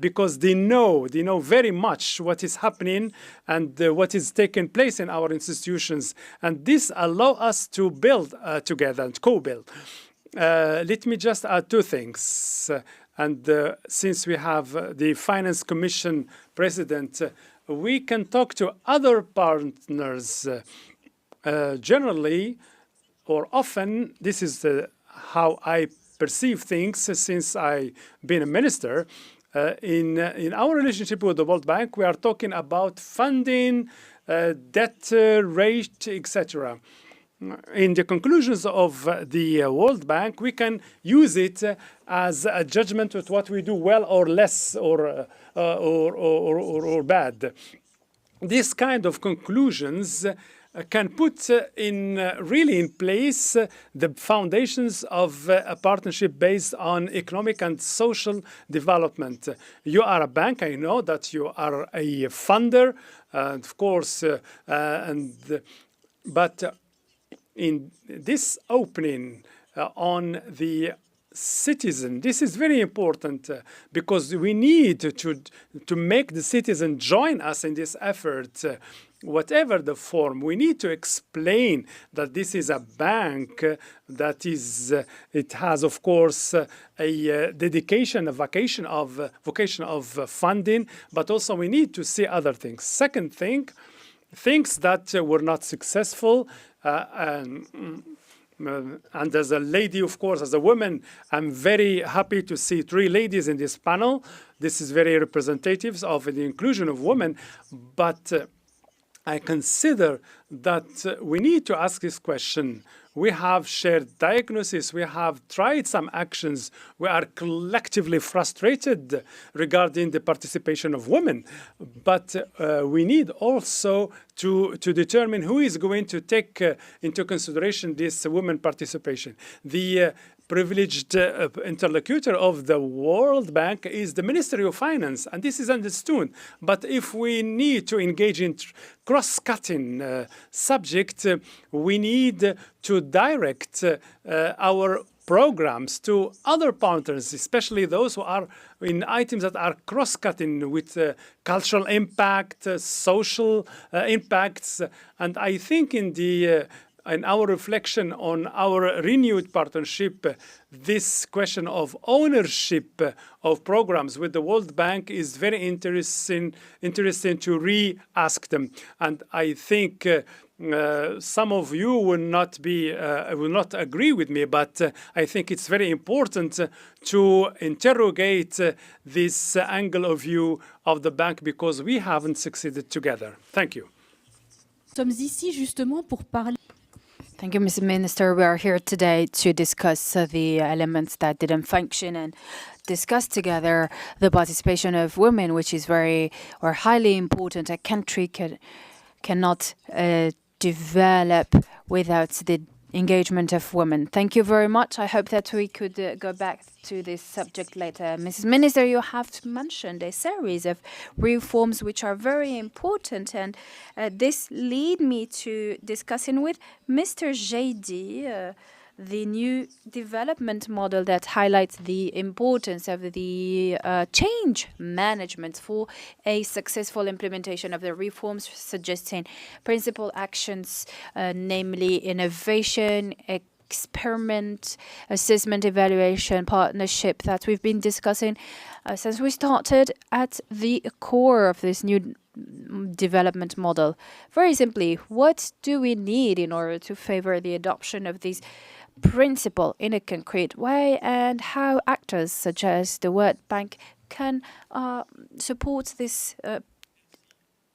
because they know very much what is happening and what is taking place in our institutions, and this allows us to build together and co-build. Let me just add 2 things. And since we have the Finance Commission President, we can talk to other partners. Generally, or often, this is how I perceive things since I've been a minister. In our relationship with the World Bank, we are talking about funding, debt rate, etc. In the conclusions of the World Bank, we can use it as a judgment of what we do well or less or bad. This kind of conclusions can put really in place the foundations of a partnership based on economic and social development. You are a bank. I know that you are a funder, of course, but in this opening on the citizen, this is very important because we need to make the citizen join us in this effort. Whatever the form, we need to explain that this is a bank that is, it has, of course, a dedication, a vocation of funding, but also we need to see other things. Second thing, things that were not successful, and as a lady, of course, as a woman, I'm very happy to see 3 ladies in this panel. This is very representative of the inclusion of women, but I consider that we need to ask this question. We have shared diagnosis. We have tried some actions. We are collectively frustrated regarding the participation of women. But we need also to determine who is going to take into consideration this women participation. The privileged interlocutor of the World Bank is the Ministry of Finance, and this is understood. But if we need to engage in cross-cutting subject, we need to direct our programs to other partners, especially those who are in items that are cross-cutting with cultural impact, social impacts. And I think in our reflection on our renewed partnership, this question of ownership of programs with the World Bank is very interesting to re-ask them. And I think some of you will not agree with me, but I think it's very important to interrogate this angle of view of the bank because we haven't succeeded together. Thank you. Nous sommes ici justement pour parler. Thank you, Mr. Minister. We are here today to discuss the elements that didn't function and discuss together the participation of women, which is highly important. A country cannot develop without the engagement of women. Thank you very much. I hope that we could go back to this subject later. Mrs. Minister, you have mentioned a series of reforms which are very important, and this lead me to discussing with Mr. JD the new development model that highlights the importance of the change management for a successful implementation of the reforms, suggesting principal actions, namely innovation, experiment, assessment, evaluation, partnership that we've been discussing since we started at the core of this new development model. Very simply, what do we need in order to favor the adoption of these principle in a concrete way, and how actors such as the World Bank can support this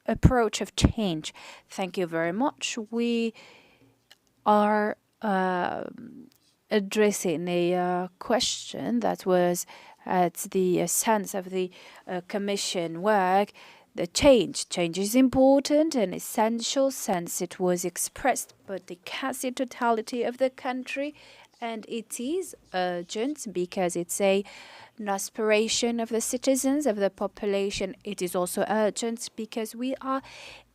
approach of change? Thank you very much. We are addressing a question that was at the sense of the Commission work. The change is important and essential since it was expressed by the quasi totality of the country, and it is urgent because it's an aspiration of the citizens, of the population. It is also urgent because we are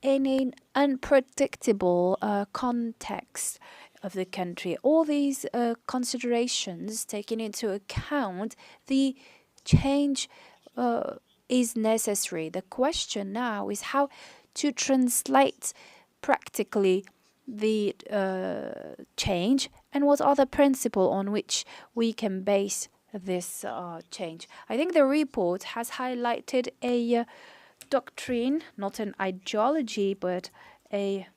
in an unpredictable context of the country. All these considerations taken into account, the change is necessary. The question now is how to translate practically the change, and what are the principles on which we can base this change. I think the report has highlighted a doctrine, not an ideology, but a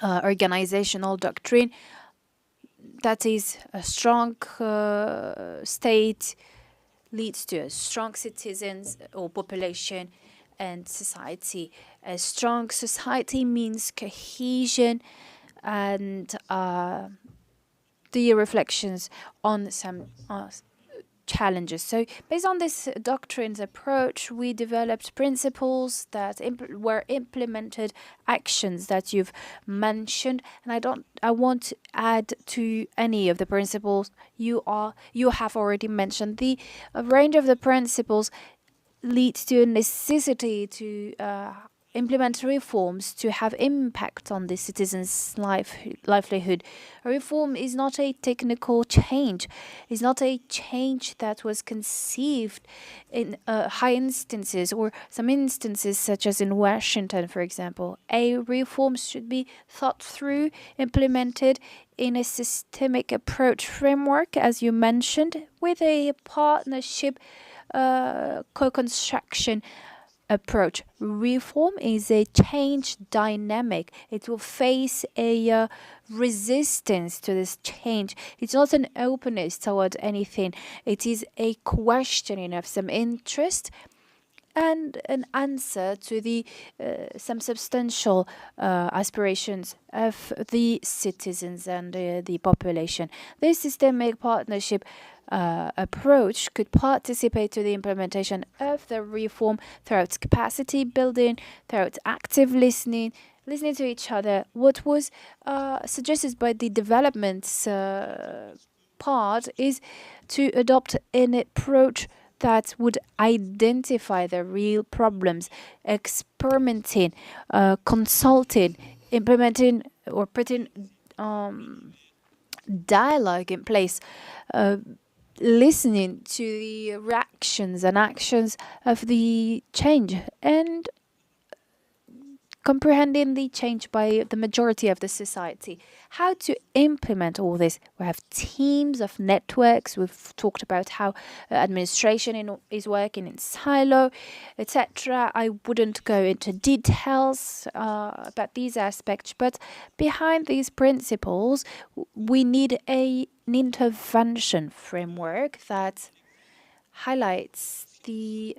organizational doctrine that is a strong state leads to a strong citizens or population and society. A strong society means cohesion and the reflections on some challenges. So based on this doctrine's approach, we developed principles that were implemented, actions that you've mentioned, and I won't add to any of the principles you have already mentioned. The range of the principles leads to a necessity to implement reforms to have impact on the citizens' livelihood. A reform is not a technical change. It's not a change that was conceived in high instances or some instances such as in Washington, for example. A reform should be thought through, implemented in a systemic approach framework, as you mentioned, with a partnership co-construction approach. Reform is a change dynamic. It will face a resistance to this change. It's not an openness toward anything. It is a questioning of some interest and an answer to the some substantial aspirations of the citizens and the population. This systemic partnership approach could participate to the implementation of the reform through its capacity building, through its active listening to each other. What was suggested by the developments part is to adopt an approach that would identify the real problems, experimenting, consulting, implementing, or putting dialogue in place, listening to the reactions and actions of the change, and comprehending the change by the majority of the society. How to implement all this? We have teams of networks. We've talked about how administration is working in silo, etc. I wouldn't go into details about these aspects, but behind these principles, we need an intervention framework that highlights the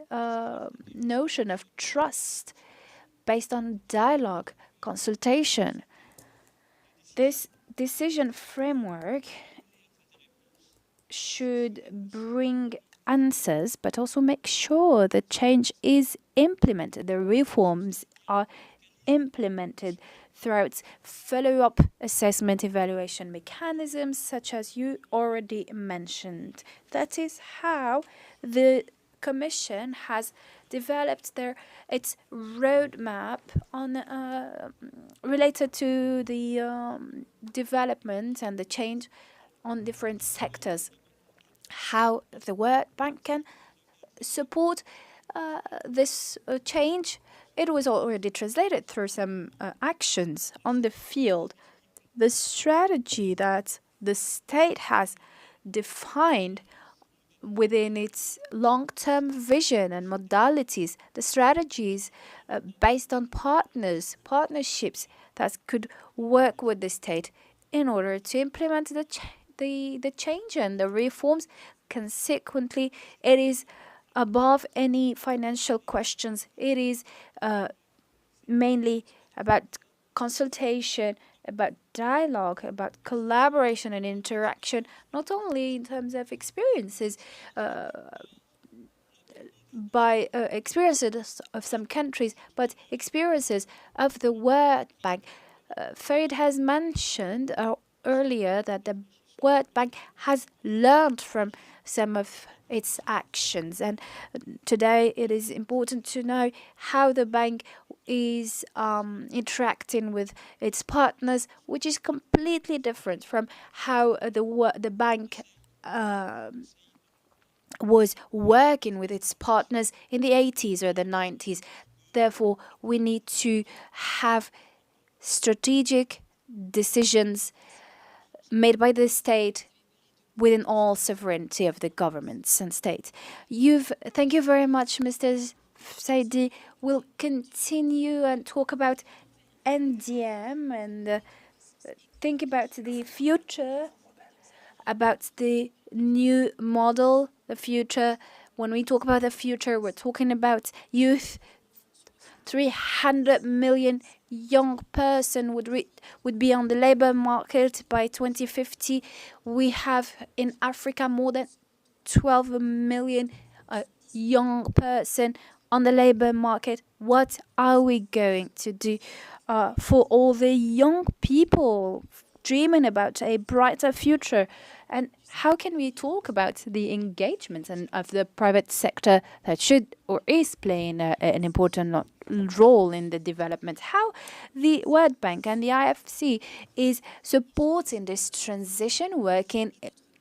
notion of trust based on dialogue, consultation. This decision framework should bring answers, but also make sure the change is implemented, the reforms are implemented throughout follow-up assessment evaluation mechanisms, such as you already mentioned. That is how the Commission has developed its roadmap on related to the development and the change on different sectors. How the World Bank can support this change. It was already translated through some actions on the field. The strategy that the state has defined within its long-term vision and modalities, the strategies based on partnerships that could work with the state in order to implement the change and the reforms. Consequently, it is above any financial questions. It is mainly about consultation, about dialogue, about collaboration and interaction, not only in terms of experiences, by experiences of some countries, but experiences of the World Bank. Farid has mentioned earlier that the World Bank has learned from some of its actions, and today it is important to know how the bank is interacting with its partners, which is completely different from how the bank was working with its partners in the 80s or the 90s. Therefore, we need to have strategic decisions made by the state within all sovereignty of the governments and states. Thank you very much, Mr. Saidi. We'll continue and talk about NDM and think about the future, about the new model, the future. When we talk about the future, we're talking about youth. 300 million young person would be on the labor market by 2050. We have in Africa more than 12 million young person on the labor market. What are we going to do for all the young people dreaming about a brighter future? And how can we talk about the engagement of the private sector that should or is playing an important role in the development? How the World Bank and the IFC is supporting this transition, working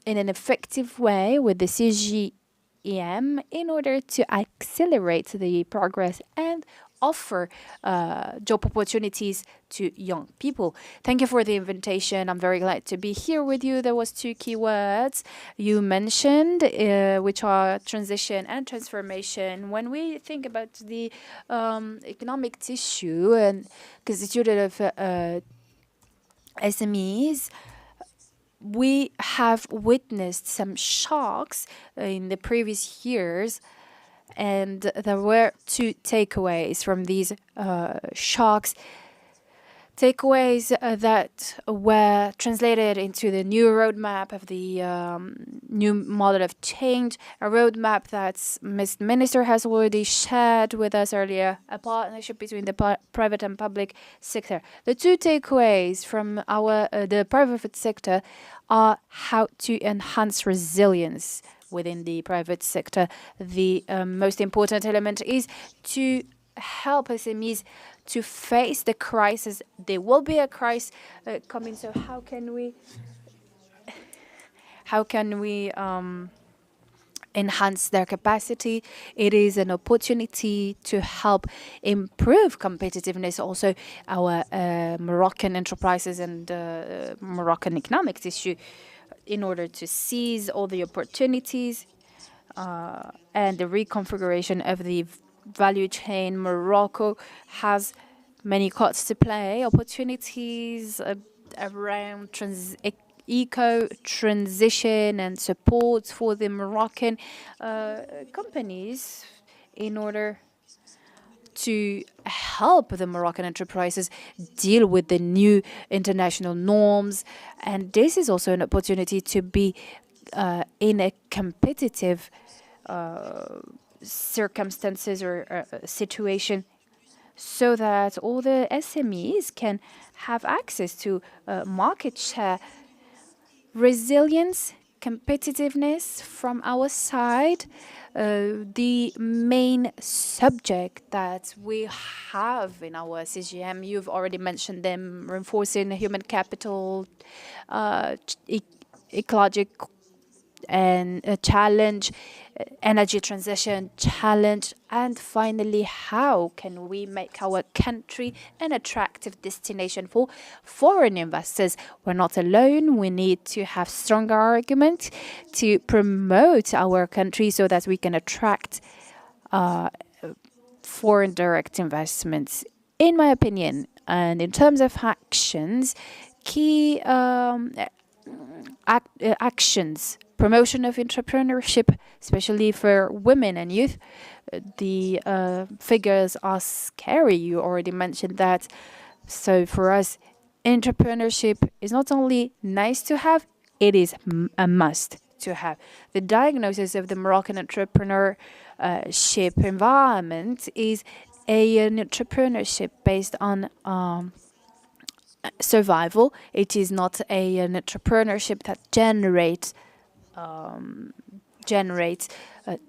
in an effective way with the CGEM in order to accelerate the progress and offer job opportunities to young people. Thank you for the invitation. I'm very glad to be here with you. There was 2 key words you mentioned, which are transition and transformation. When we think about the economic tissue and constituted of SMEs, we have witnessed some shocks in the previous years. And there were 2 takeaways from these shocks. takeaways that were translated into the new roadmap of the new model of change, a roadmap that Mr. Minister has already shared with us earlier, a partnership between the private and public sector. The two takeaways from the private sector are how to enhance resilience within the private sector. The most important element is to help SMEs to face the crisis. There will be a crisis coming. So how can we enhance their capacity? It is an opportunity to help improve competitiveness. Also, our Moroccan enterprises and Moroccan economics issue, in order to seize all the opportunities and the reconfiguration of the value chain. Morocco has many cards to play, opportunities around eco-transition and support for the Moroccan companies in order to help the Moroccan enterprises deal with the new international norms. And this is also an opportunity to be in a competitive circumstances or situation, so that all the SMEs can have access to market share. Resilience, competitiveness from our side, the main subject that we have in our CGM, you've already mentioned them: reinforcing human capital, ecological and challenge, energy transition challenge, and finally, how can we make our country an attractive destination for foreign investors? We're not alone. We need to have stronger arguments to promote our country so that we can attract foreign direct investments. In my opinion, and in terms of actions, key actions: promotion of entrepreneurship, especially for women and youth. The figures are scary. You already mentioned that. So for us, entrepreneurship is not only nice to have, it is a must to have. The diagnosis of the Moroccan entrepreneurship environment is an entrepreneurship based on survival. It is not an entrepreneurship that generates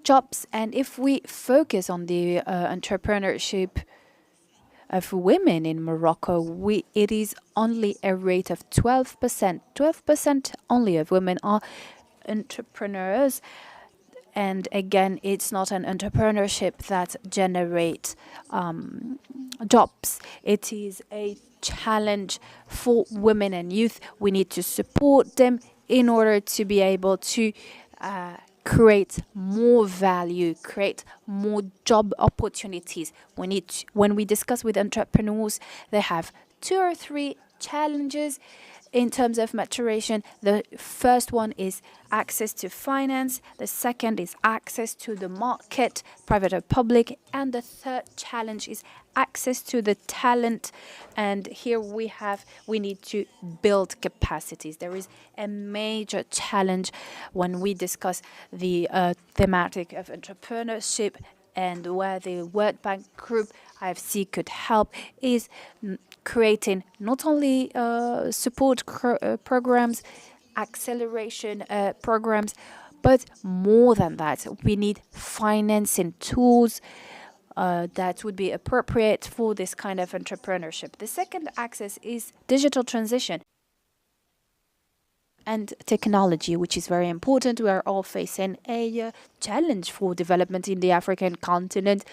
jobs. And if we focus on the entrepreneurship of women in Morocco, it is only a rate of 12%. 12% only of women are entrepreneurs. And again, it's not an entrepreneurship that generates jobs. It is a challenge for women and youth. We need to support them in order to be able to create more value, create more job opportunities. When we discuss with entrepreneurs, they have 2 or 3 challenges in terms of maturation. The first one is access to finance. The second is access to the market, private or public. And the third challenge is access to the talent. And here we need to build capacities. There is a major challenge when we discuss the thematic of entrepreneurship, and where the World Bank Group IFC could help is creating not only support programs, acceleration programs, but more than that, we need financing tools that would be appropriate for this kind of entrepreneurship. The second axis is digital transition and technology, which is very important. We are all facing a challenge for development in the African continent,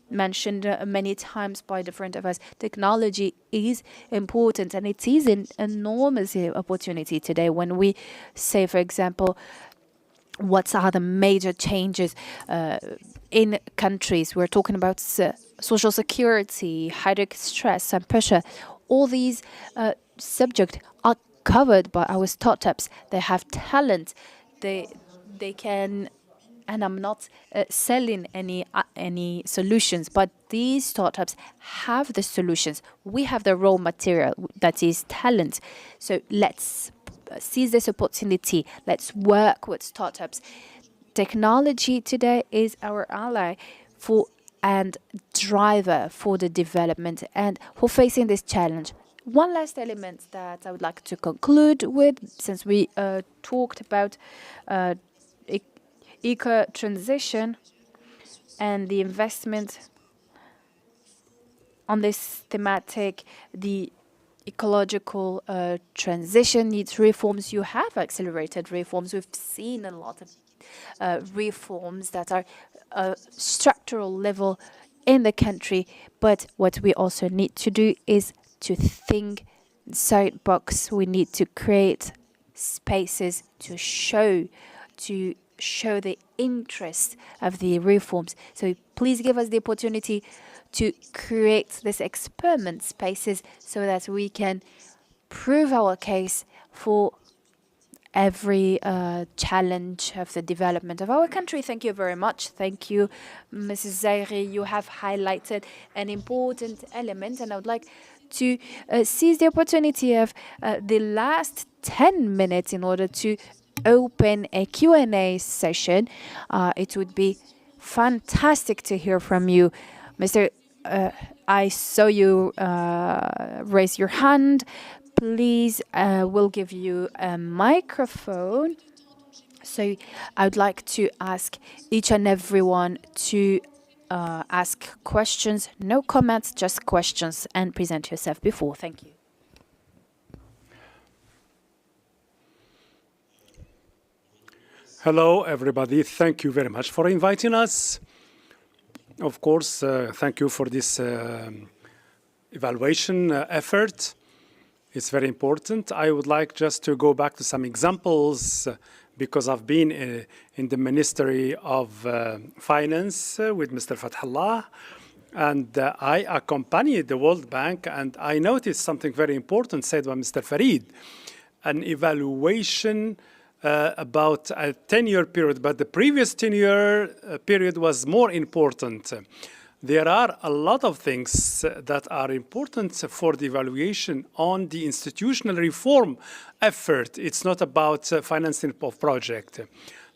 mentioned many times by different of us. Technology is important, and it is an enormous opportunity today. When we say, for example, what are the major changes in countries, we're talking about social security, hydric stress and pressure. All these subjects are covered by our startups. They have talent. They can and I'm not selling any solutions, but these startups have the solutions. We have the raw material, that is talent. So let's seize this opportunity. Let's work with startups. Technology today is our ally and driver for the development and for facing this challenge. One last element that I would like to conclude with, since we talked about eco-transition and the investment on this thematic, the ecological transition needs reforms. You have accelerated reforms. We've seen a lot of reforms that are structural level in the country, but what we also need to do is to think inside box. We need to create spaces to show the interest of the reforms. So please give us the opportunity to create this experiment spaces so that we can prove our case for every challenge of the development of our country. Thank you very much. Thank you, Mrs. Zairi. You have highlighted an important element, and I would like to seize the opportunity of the last 10 minutes in order to open a Q&A session. It would be fantastic to hear from you. Mr. I saw you raise your hand. Please, we'll give you a microphone. So I would like to ask each and everyone to ask questions. No comments, just questions, and present yourself before. Thank you. Hello, everybody. Thank you very much for inviting us. Of course, thank you for this evaluation effort. It's very important. I would like just to go back to some examples because I've been in the Ministry of Finance with Mr. Fathallah, and I accompanied the World Bank, and I noticed something very important said by Mr. Farid, an evaluation about a 10-year period, but the previous 10-year period was more important. There are a lot of things that are important for the evaluation on the institutional reform effort. It's not about financing of project.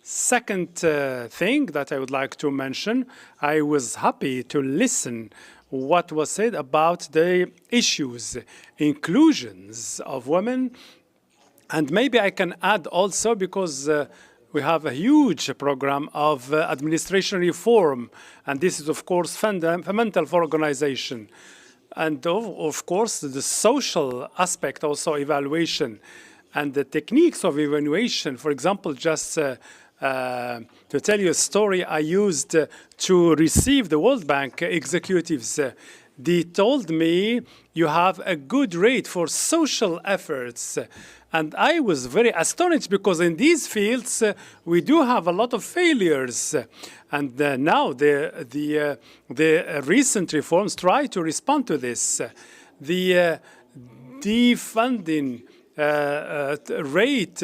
Second thing that I would like to mention, I was happy to listen what was said about the issues, inclusions of women. And maybe I can add also, because we have a huge program of administration reform, and this is, of course, fundamental for organization. And, of course, the social aspect also evaluation and the techniques of evaluation. For example, just to tell you a story I used to receive the World Bank executives. They told me you have a good rate for social efforts. And I was very astonished because in these fields, we do have a lot of failures. And now the recent reforms try to respond to this. The defunding rate,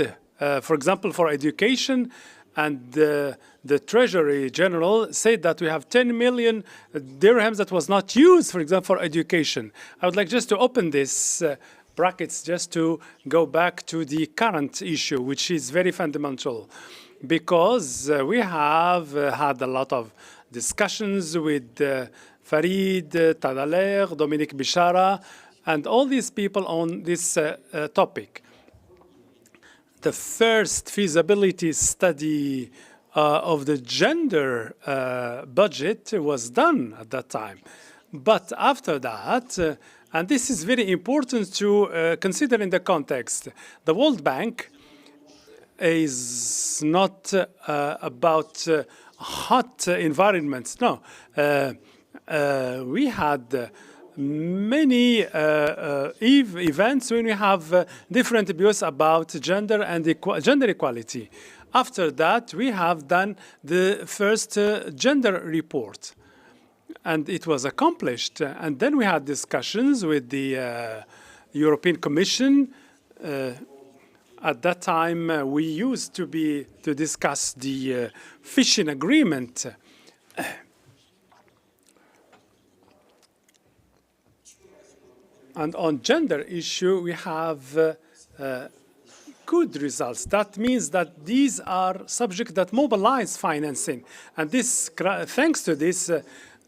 for example, for education, and the Treasury General said that we have 10 million dirhams that was not used, for example, for education. I would like just to open this brackets just to go back to the current issue, which is very fundamental, because we have had a lot of discussions with Farid, Tadaler, Dominique Bichara, and all these people on this topic. The first feasibility study of the gender budget was done at that time. But after that, and this is very important to consider in the context, the World Bank is not about hot environments. No, we had many events when we have different views about gender and gender equality. After that, we have done the first gender report, and it was accomplished. And then we had discussions with the European Commission. At that time, we used to discuss the fishing agreement. And on gender issue, we have good results. That means that these are subjects that mobilize financing. And this, thanks to this,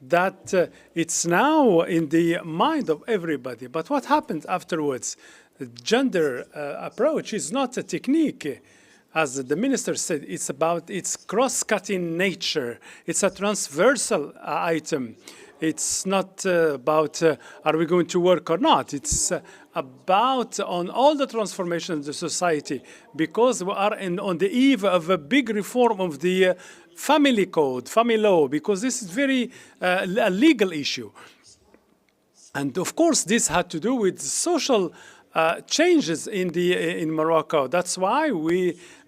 that it's now in the mind of everybody. But what happens afterwards? The gender approach is not a technique. As the minister said, it's about its cross-cutting nature. It's a transversal item. It's not about are we going to work or not. It's about on all the transformation of the society, because we are on the eve of a big reform of the family code, family law, because this is very a legal issue. And of course, this had to do with social changes in Morocco. That's why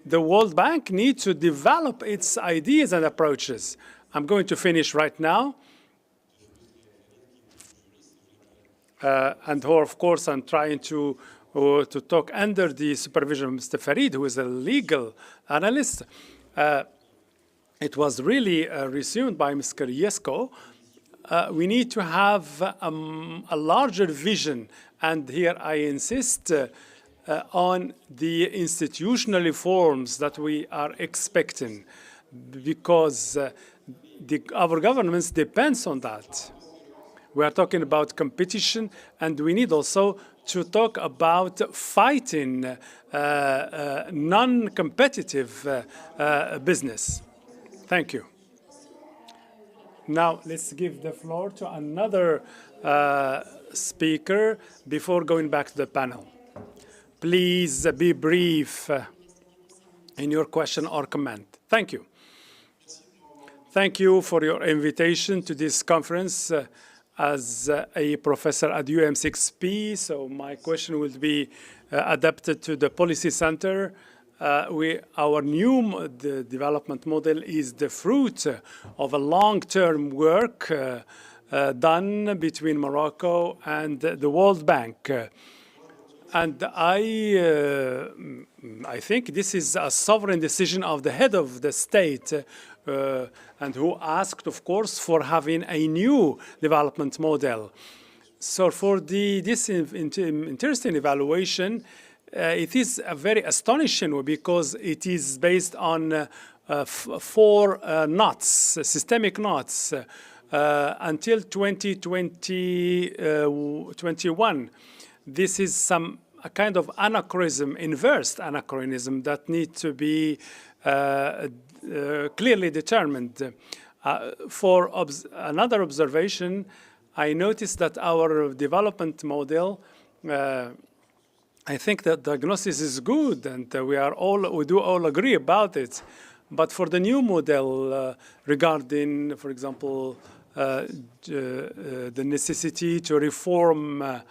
the World Bank needs to develop its ideas and approaches. I'm going to finish right now. And of course, I'm trying to talk under the supervision of Mr. Farid, who is a legal analyst. It was really resumed by Mr. Yesko. We need to have a larger vision, and here I insist on the institutional reforms that we are expecting, because our governments depends on that. We are talking about competition, and we need also to talk about fighting non-competitive business. Thank you. Now, let's give the floor to another speaker before going back to the panel. Please be brief in your question or comment. Thank you. Thank you for your invitation to this conference. As a professor at UM6P, so my question will be adapted to the policy center. Our new development model is the fruit of a long-term work done between Morocco and the World Bank. And I think this is a sovereign decision of the head of the state, and who asked, of course, for having a new development model. So for this interesting evaluation, it is very astonishing because it is based on 4 knots, systemic knots, until 2021. This is a kind of anachronism, inverse anachronism that needs to be clearly determined. For another observation, I noticed that our development model, I think that diagnosis is good, and we do all agree about it. But for the new model regarding, for example, the necessity to reform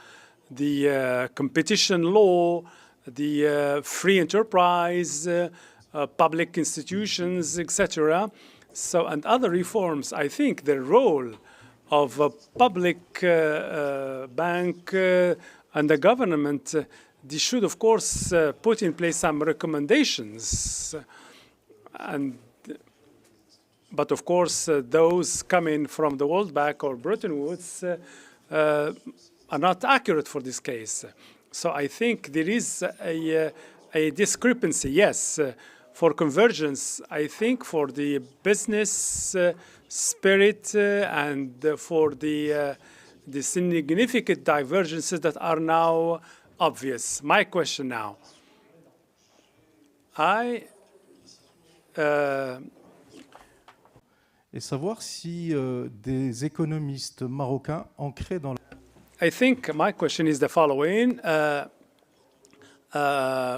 the competition law, the free enterprise, public institutions, etc. So, and other reforms, I think the role of a public bank and the government, they should, of course, put in place some recommendations. But of course, those coming from the World Bank or Bretton Woods are not accurate for this case. So I think there is a discrepancy, yes, for convergence. I think for the business spirit and for the significant divergences that are now obvious. My question now. Et savoir si des économistes marocains ancrés dans I think my question is the following.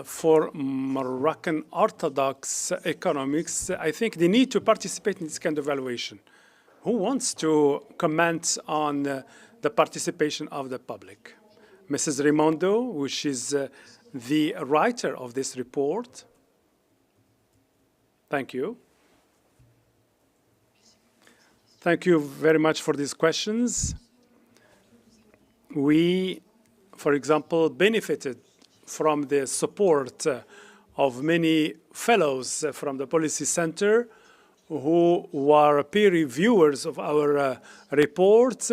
For Moroccan Orthodox economics, I think they need to participate in this kind of evaluation. Who wants to comment on the participation of the public? Mrs. Rimondo, which is the writer of this report. Thank you. Thank you very much for these questions. We, for example, benefited from the support of many fellows from the Policy Center who were peer reviewers of our report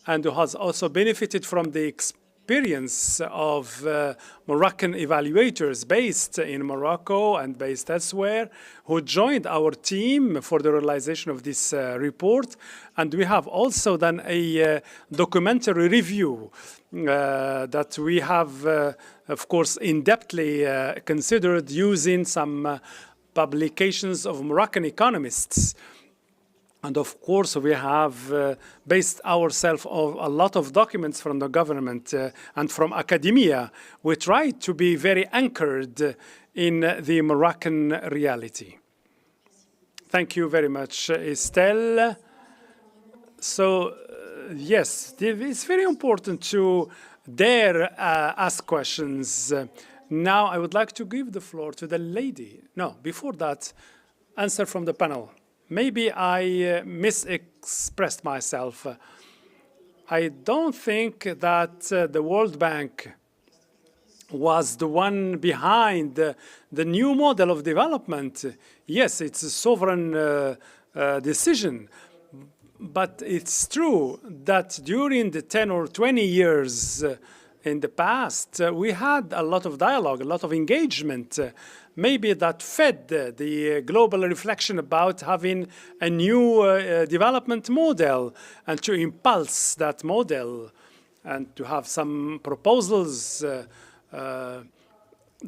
and who has also benefited from the experience of Moroccan evaluators based in Morocco and based elsewhere who joined our team for the realization of this report. And we have also done a documentary review that we have, of course, in-depthly considered using some publications of Moroccan economists. And of course, we have based ourselves on a lot of documents from the government and from academia. We try to be very anchored in the Moroccan reality. Thank you very much, Estelle. So, yes, it's very important to dare ask questions. Now, I would like to give the floor to the lady. No, before that, answer from the panel. Maybe I misexpressed myself. I don't think that the World Bank was the one behind the new model of development. Yes, it's a sovereign decision. But it's true that during the 10 or 20 years in the past, we had a lot of dialogue, a lot of engagement. Maybe that fed the global reflection about having a new development model and to impulse that model and to have some proposals.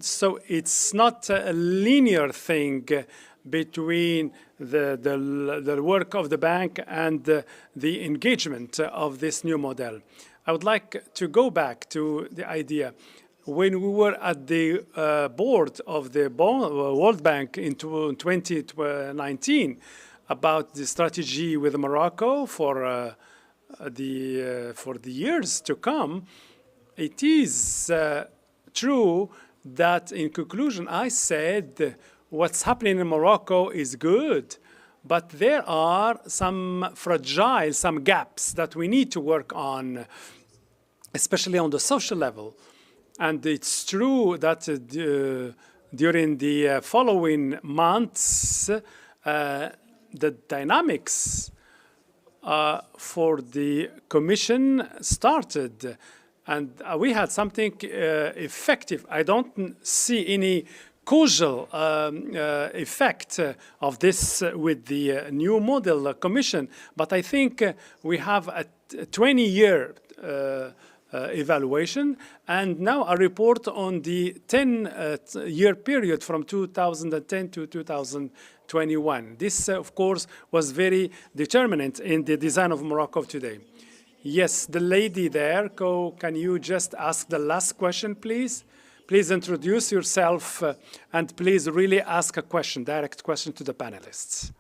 So it's not a linear thing between the work of the bank and the engagement of this new model. I would like to go back to the idea. When we were at the board of the World Bank in 2019 about the strategy with Morocco for the years to come, it is true that in conclusion I said what's happening in Morocco is good, but there are some some gaps that we need to work on, especially on the social level. And it's true that during the following months, the dynamics for the Commission started. And we had something effective. I don't see any causal effect of this with the new model Commission. But I think we have a 20-year evaluation, and now a report on the 10-year period from 2010 to 2021. This, of course, was very determinant in the design of Morocco of today. Yes, the lady there, can you just ask the last question, please? Please introduce yourself and please really ask a question, direct question to the panelists.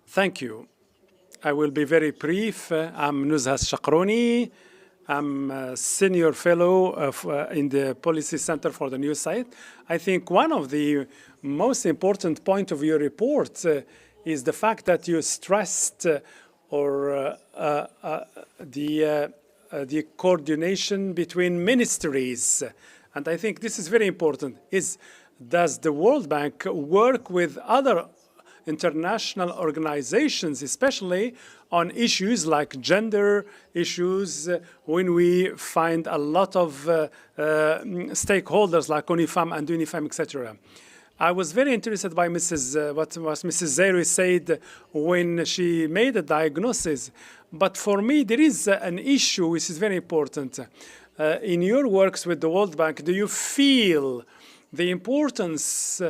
Thank you. I will be very brief. I'm Nuzhas Shakroni. I'm a senior fellow in the Policy Center for the New Site. I think one of the most important points of your report is the fact that you stressed the coordination between ministries. And I think this is very important. Does the World Bank work with other international organizations, especially on issues like gender issues, when we find a lot of stakeholders like UNIFEM and UNIFEM, etc. I was very interested by what Mrs. Zairi said when she made a diagnosis. But for me, there is an issue which is very important. In your works with the World Bank, do you feel the importance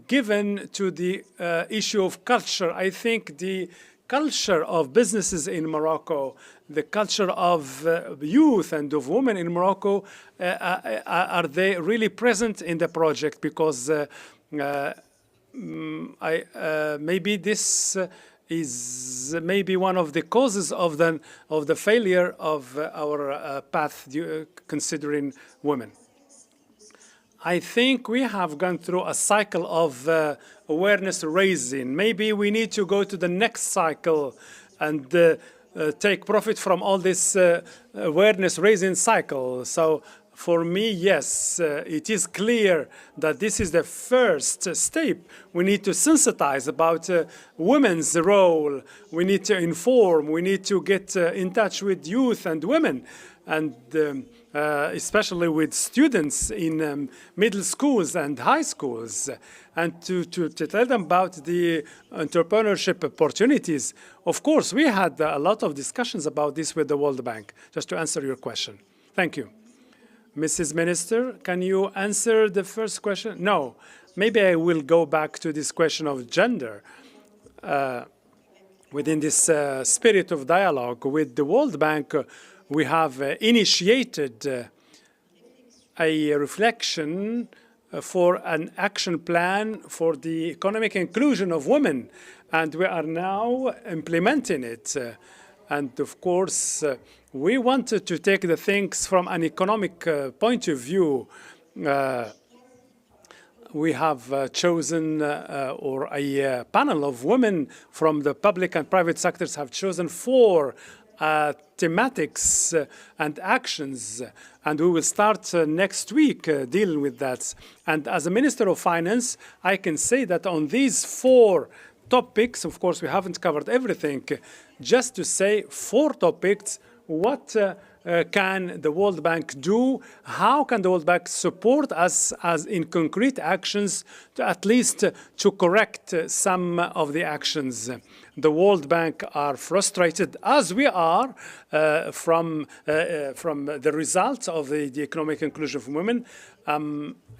given to the issue of culture? I think the culture of businesses in Morocco, the culture of youth and of women in Morocco, are they really present in the project? Because maybe this is maybe one of the causes of the failure of our path considering women. I think we have gone through a cycle of awareness raising. Maybe we need to go to the next cycle and take profit from all this awareness raising cycle. So For me, yes, it is clear that this is the first step. We need to sensitize about women's role. We need to inform. We need to get in touch with youth and women, and especially with students in middle schools and high schools, and to tell them about the entrepreneurship opportunities. Of course, we had a lot of discussions about this with the World Bank, just to answer your question. Thank you. Mrs. Minister, can you answer the first question? No. Maybe I will go back to this question of gender. Within this spirit of dialogue with the World Bank, we have initiated a reflection for an action plan for the economic inclusion of women, and we are now implementing it. And of course, we wanted to take the things from an economic point of view. We have chosen, or a panel of women from the public and private sectors have chosen 4 thematics and actions, and we will start next week dealing with that. And as a Minister of Finance, I can say that on these 4 topics, of course, we haven't covered everything, just to say 4 topics, what can the World Bank do? How can the World Bank support us as in concrete actions to at least to correct some of the actions? The World Bank are frustrated, as we are, from the results of the economic inclusion of women.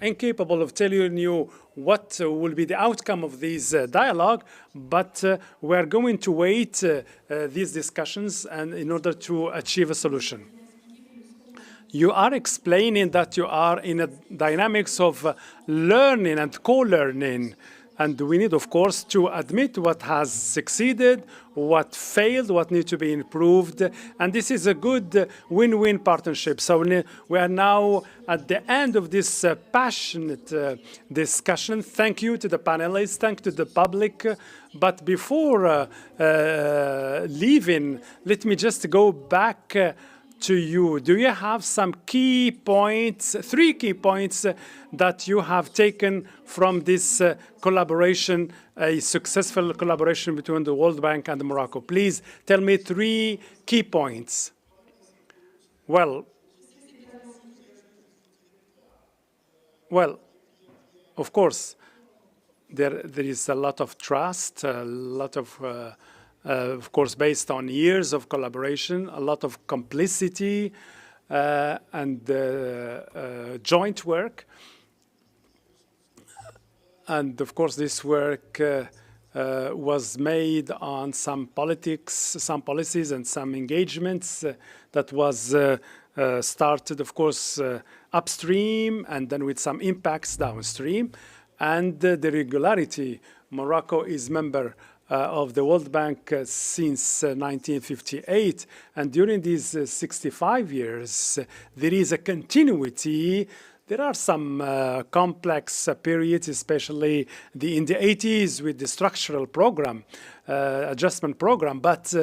Incapable of telling you what will be the outcome of this dialogue, but we're going to wait these discussions and in order to achieve a solution. You are explaining that you are in a dynamics of learning and co-learning. And we need, of course, to admit what has succeeded, what failed, what needs to be improved. And this is a good win-win partnership. So we are now at the end of this passionate discussion. Thank you to the panelists. Thank you to the public. But before leaving, let me just go back to you. Do you have some key points, 3 key points that you have taken from this collaboration, a successful collaboration between the World Bank and Morocco? Please tell me 3 key points. Well, of course, there is a lot of trust, a lot of course, based on years of collaboration, a lot of complicity and joint work. And of course, this work was made on some politics, some policies, and some engagements that was started, of course, upstream, and then with some impacts downstream. And the regularity, Morocco is member of the World Bank since 1958, and during these 65 years, there is a continuity. There are some complex periods, especially in the 80s with the structural program, adjustment program, but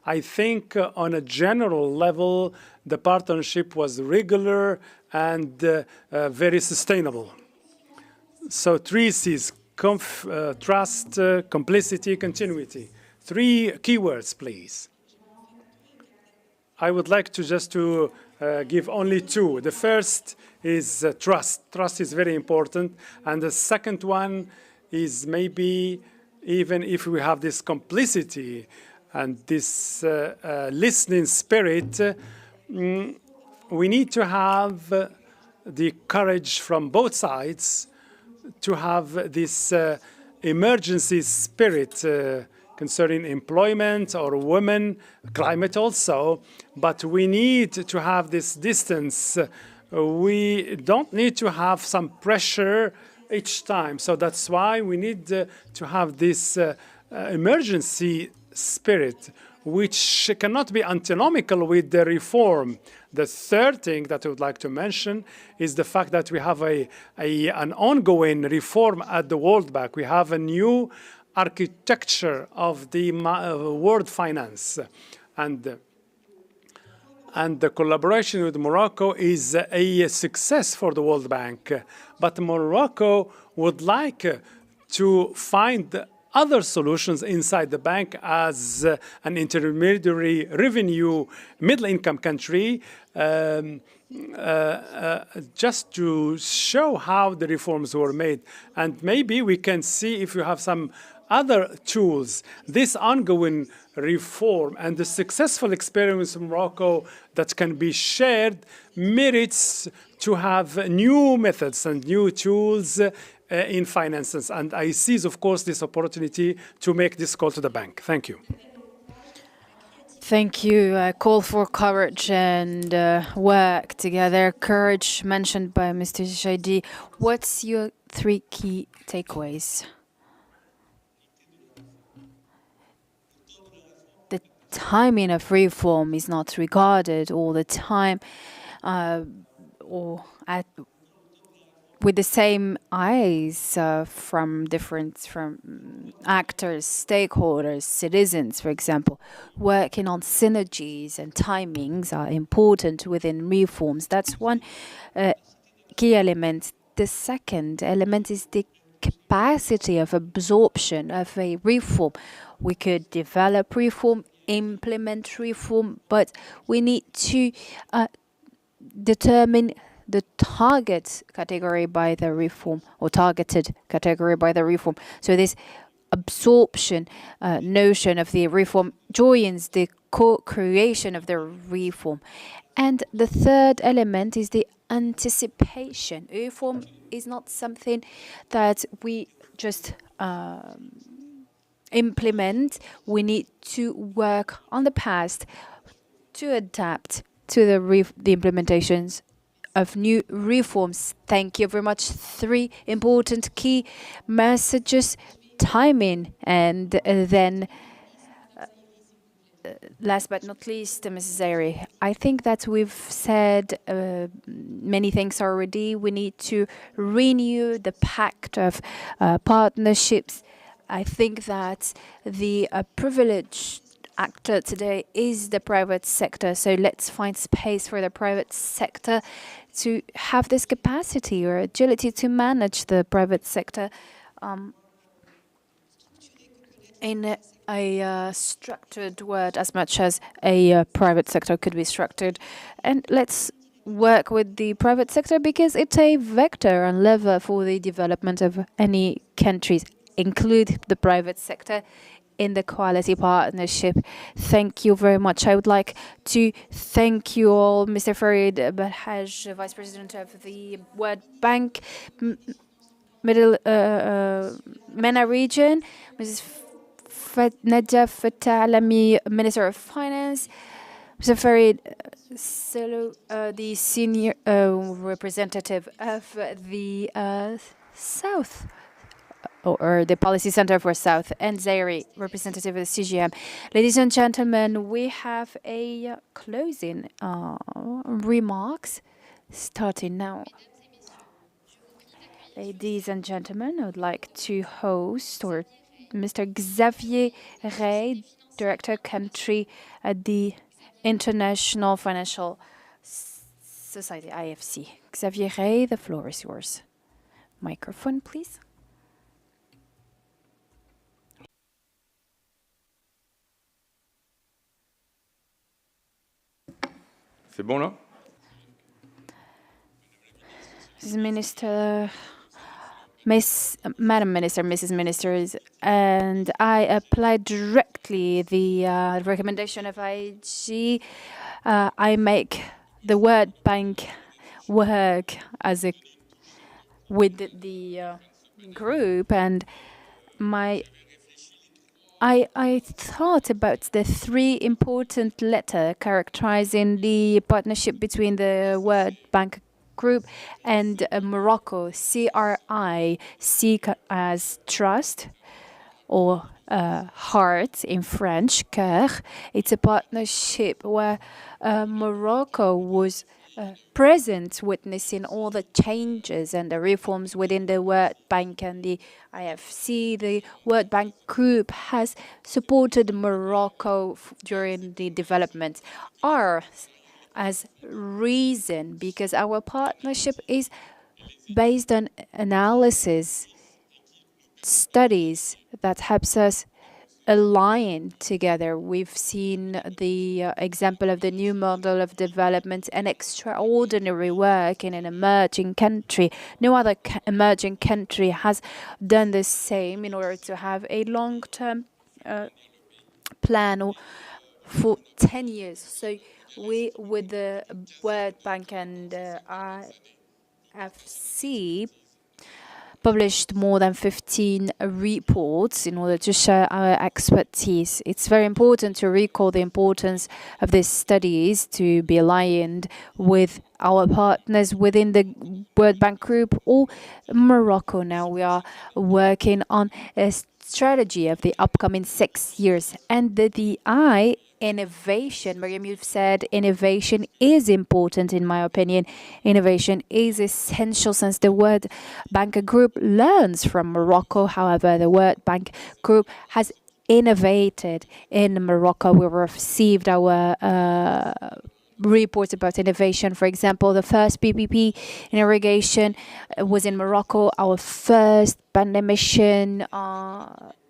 I think on a general level, the partnership was regular and very sustainable. So 3 C's. Trust, complicity, continuity. 3 keywords, please. I would like to just to give only 2. The first is trust. Trust is very important. And the second one is maybe even if we have this complicity and this listening spirit, we need to have the courage from both sides to have this emergency spirit concerning employment or women, climate also, but we need to have this distance. We don't need to have some pressure each time. So that's why we need to have this emergency spirit, which cannot be antinomical with the reform. The third thing that I would like to mention is the fact that we have an ongoing reform at the World Bank. We have a new architecture of the world finance. And and the collaboration with Morocco is a success for the World Bank. But Morocco would like to find other solutions inside the bank as an intermediary revenue middle-income country, just to show how the reforms were made. And maybe we can see if you have some other tools. This ongoing reform and the successful experience in Morocco that can be shared merits to have new methods and new tools in finances. And I seize, of course, this opportunity to make this call to the bank. Thank you. Thank you. I call for courage and work together. Courage mentioned by Mr. Jaidi. What's your 3 key takeaways? The timing of reform is not regarded all the time with the same eyes from actors, stakeholders, citizens, for example. Working on synergies and timings are important within reforms. That's one key element. The second element is the capacity of absorption of a reform. We could develop reform, implement reform, but we need to determine the target category by the reform, or targeted category by the reform. So this absorption notion of the reform joins the co-creation of the reform. And the third element is the anticipation. Reform is not something that we just implement. We need to work on the past to adapt to the implementations of new reforms. Thank you very much. 3 important key messages: timing, and then last but not least, Mrs. Zairi. I think that we've said many things already. We need to renew the pact of partnerships. I think that the privileged actor today is the private sector. So let's find space for the private sector to have this capacity or agility to manage the private sector in a structured word, as much as a private sector could be structured. And let's work with the private sector because it's a vector and lever for the development of any countries. Include the private sector in the quality partnership. Thank you very much. I would like to thank you all, Mr. Farid Belhaj, Vice President of the World Bank MENA region, Mrs. Nadia Fatah Alami, Minister of Finance, Mr. Farid Selo, the senior representative of the South, or the Policy Center for South, and Zairi, representative of the CGM. Ladies and gentlemen, we have a closing remarks starting now. Ladies and gentlemen, I would like to host Mr. Xavier Rey, Director Country at the International Financial Society, IFC. Xavier Rey, the floor is yours. Microphone, please. C'est bon là? Madam Minister, Mrs. Ministers, and I applied directly the recommendation of IG. I make the World Bank work with the group, and I thought about the 3 important letters characterizing the partnership between the World Bank Group and Morocco. CRI, seek as trust, or heart in French, cœur. It's a partnership where Morocco was present, witnessing all the changes and the reforms within the World Bank and the IFC. The World Bank Group has supported Morocco during the development. Our as reason, because our partnership is based on analysis, studies that helps us align together. We've seen the example of the new model of development and extraordinary work in an emerging country. No other emerging country has done the same in order to have a long-term plan for 10 years. So we, with the World Bank and IFC, published more than 15 reports in order to share our expertise. It's very important to recall the importance of these studies to be aligned with our partners within the World Bank Group or Morocco. Now we are working on a strategy of the upcoming 6 years, and the innovation. Miriam, you've said innovation is important, in my opinion. Innovation is essential since the World Bank Group learns from Morocco. However, the World Bank Group has innovated in Morocco. We received our reports about innovation. For example, the first PPP in irrigation was in Morocco. Our first pandemician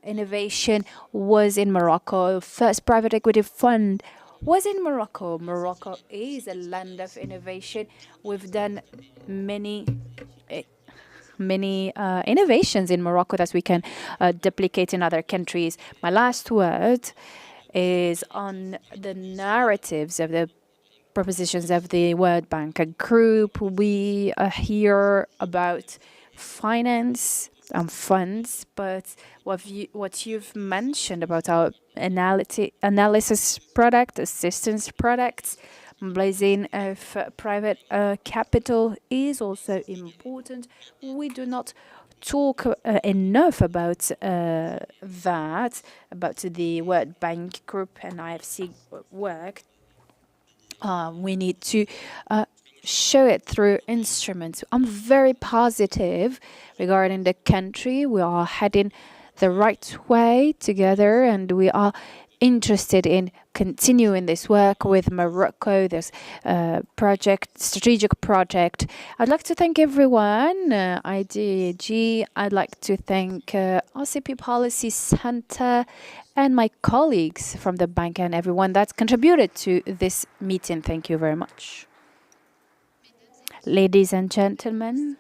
innovation was in Morocco. First private equity fund was in Morocco. Morocco is a land of innovation. We've done many innovations in Morocco that we can duplicate in other countries. My last word is on the narratives of the propositions of the World Bank Group. We hear about finance and funds, but what you've mentioned about our analysis product, assistance products, mobilizing of private capital is also important. We do not talk enough about that, about the World Bank Group and IFC work. We need to show it through instruments. I'm very positive regarding the country. We are heading the right way together, and we are interested in continuing this work with Morocco, this strategic project. I'd like to thank everyone, IDG. I'd like to thank RCP Policy Center and my colleagues from the bank and everyone that's contributed to this meeting. Thank you very much. Ladies and gentlemen,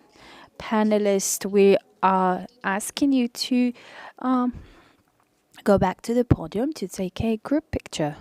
panelists, we are asking you to go back to the podium to take a group picture.